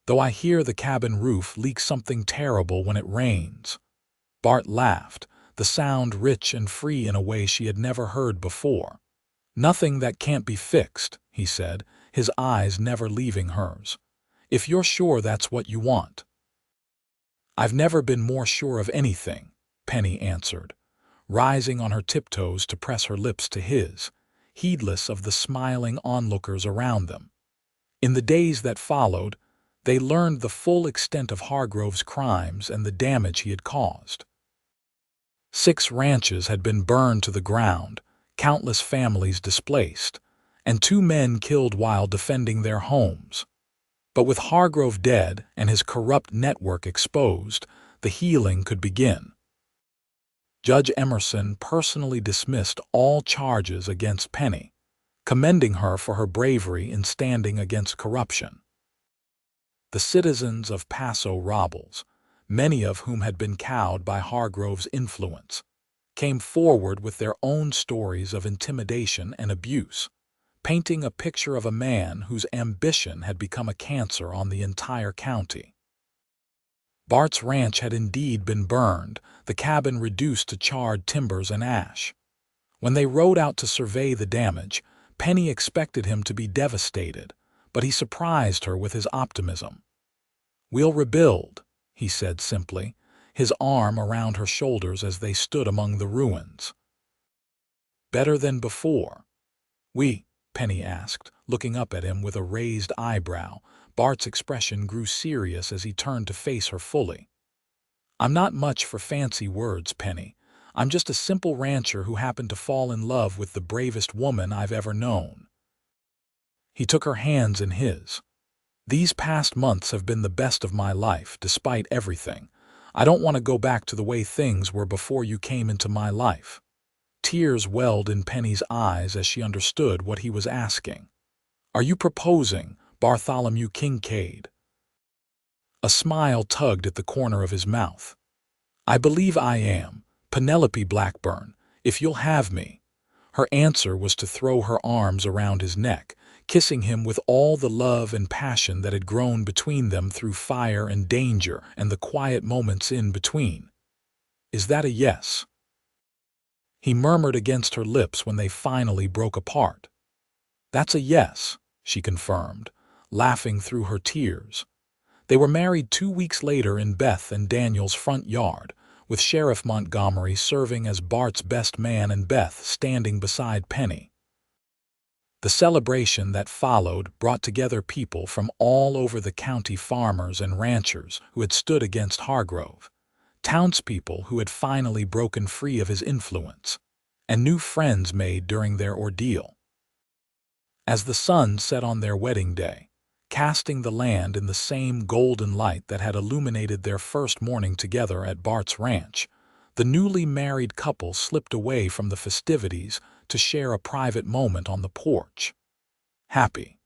"Though I hear the cabin roof leaks something terrible when it rains." Bart laughed, the sound rich and free in a way she had never heard before. "Nothing that can't be fixed," he said, his eyes never leaving hers. "If you're sure that's what you want." "I've never been more sure of anything," Penny answered, rising on her tiptoes to press her lips to his, heedless of the smiling onlookers around them. In the days that followed, they learned the full extent of Hargrove's crimes and the damage he had caused. 6 ranches had been burned to the ground, countless families displaced, and 2 men killed while defending their homes. But with Hargrove dead and his corrupt network exposed, the healing could begin. Judge Emerson personally dismissed all charges against Penny, commending her for her bravery in standing against corruption. The citizens of Paso Robles, many of whom had been cowed by Hargrove's influence, came forward with their own stories of intimidation and abuse, painting a picture of a man whose ambition had become a cancer on the entire county. Bart's ranch had indeed been burned, the cabin reduced to charred timbers and ash. When they rode out to survey the damage, Penny expected him to be devastated, but he surprised her with his optimism. "We'll rebuild," he said simply, his arm around her shoulders as they stood among the ruins. "Better than before?" Penny asked, looking up at him with a raised eyebrow. Bart's expression grew serious as he turned to face her fully. "I'm not much for fancy words, Penny. I'm just a simple rancher who happened to fall in love with the bravest woman I've ever known." He took her hands in his. "These past months have been the best of my life, despite everything. I don't want to go back to the way things were before you came into my life." Tears welled in Penny's eyes as she understood what he was asking. "Are you proposing, Bartholomew Kincaid?" A smile tugged at the corner of his mouth. "I believe I am, Penelope Blackburn, if you'll have me." Her answer was to throw her arms around his neck, kissing him with all the love and passion that had grown between them through fire and danger and the quiet moments in between. "Is that a yes?" he murmured against her lips when they finally broke apart. "That's a yes," she confirmed, laughing through her tears. They were married 2 weeks later in Beth and Daniel's front yard, with Sheriff Montgomery serving as Bart's best man and Beth standing beside Penny. The celebration that followed brought together people from all over the county, farmers and ranchers who had stood against Hargrove, townspeople who had finally broken free of his influence, and new friends made during their ordeal. As the sun set on their wedding day, casting the land in the same golden light that had illuminated their first morning together at Bart's ranch, the newly married couple slipped away from the festivities to share a private moment on the porch. "Happy?"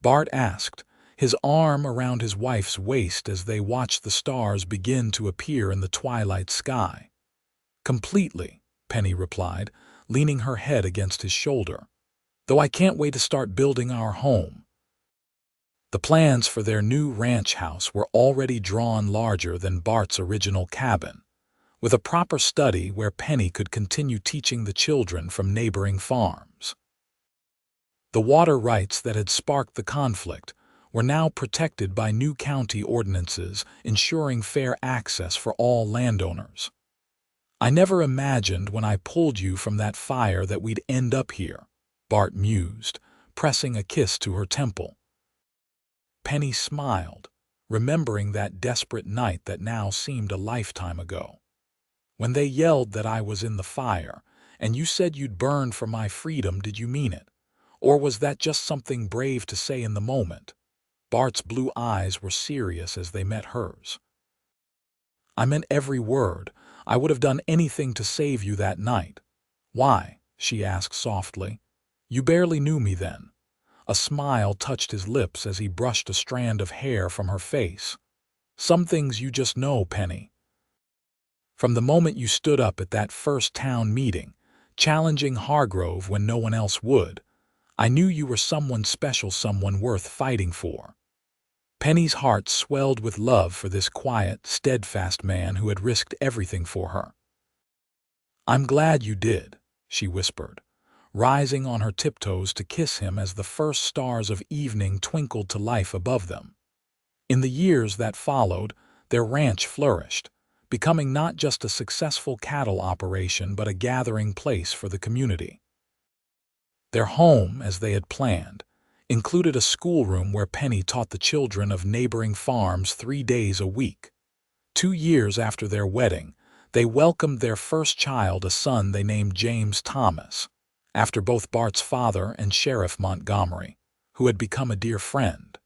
Bart asked, his arm around his wife's waist as they watched the stars begin to appear in the twilight sky. "Completely," Penny replied, leaning her head against his shoulder. "Though I can't wait to start building our home." The plans for their new ranch house were already drawn larger than Bart's original cabin, with a proper study where Penny could continue teaching the children from neighboring farms. The water rights that had sparked the conflict were now protected by new county ordinances ensuring fair access for all landowners. "I never imagined when I pulled you from that fire that we'd end up here," Bart mused, pressing a kiss to her temple. Penny smiled, remembering that desperate night that now seemed a lifetime ago. "When they yelled that I was in the fire, and you said you'd burn for my freedom, did you mean it? Or was that just something brave to say in the moment?" Bart's blue eyes were serious as they met hers. "I meant every word. I would have done anything to save you that night." "Why?" she asked softly. "You barely knew me then." A smile touched his lips as he brushed a strand of hair from her face. "Some things you just know, Penny. From the moment you stood up at that first town meeting, challenging Hargrove when no one else would, I knew you were someone special, someone worth fighting for." Penny's heart swelled with love for this quiet, steadfast man who had risked everything for her. "I'm glad you did," she whispered, rising on her tiptoes to kiss him as the first stars of evening twinkled to life above them. In the years that followed, their ranch flourished, becoming not just a successful cattle operation but a gathering place for the community. Their home, as they had planned, included a schoolroom where Penny taught the children of neighboring farms 3 days a week. 2 years after their wedding, they welcomed their first child, a son they named James Thomas, after both Bart's father and Sheriff Montgomery, who had become a dear friend.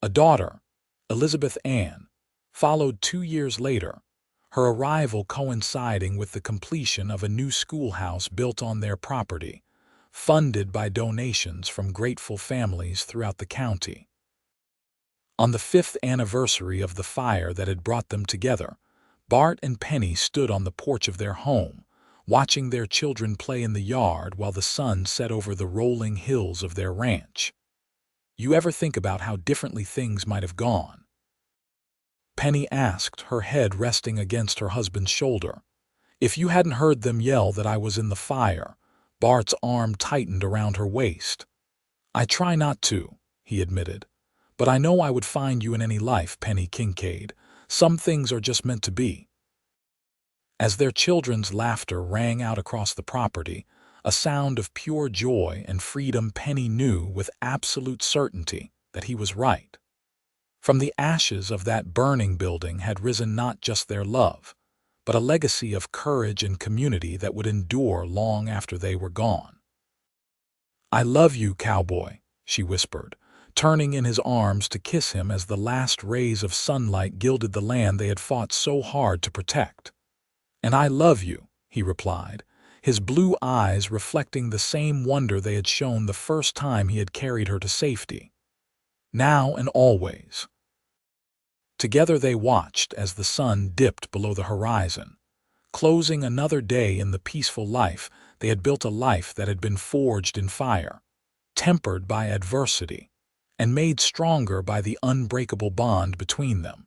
A daughter, Elizabeth Ann, followed 2 years later, her arrival coinciding with the completion of a new schoolhouse built on their property, funded by donations from grateful families throughout the county. On the 5th anniversary of the fire that had brought them together, Bart and Penny stood on the porch of their home, watching their children play in the yard while the sun set over the rolling hills of their ranch. "You ever think about how differently things might have gone?" Penny asked, her head resting against her husband's shoulder. "If you hadn't heard them yell that I was in the fire," Bart's arm tightened around her waist. "I try not to," he admitted. "But I know I would find you in any life, Penny Kincaid. Some things are just meant to be." As their children's laughter rang out across the property, a sound of pure joy and freedom, Penny knew with absolute certainty that he was right. From the ashes of that burning building had risen not just their love, but a legacy of courage and community that would endure long after they were gone. "I love you, Cowboy," she whispered, turning in his arms to kiss him as the last rays of sunlight gilded the land they had fought so hard to protect. "And I love you," he replied, his blue eyes reflecting the same wonder they had shown the first time he had carried her to safety. "Now and always." Together they watched as the sun dipped below the horizon. Closing another day in the peaceful life, they had built a life that had been forged in fire, tempered by adversity, and made stronger by the unbreakable bond between them.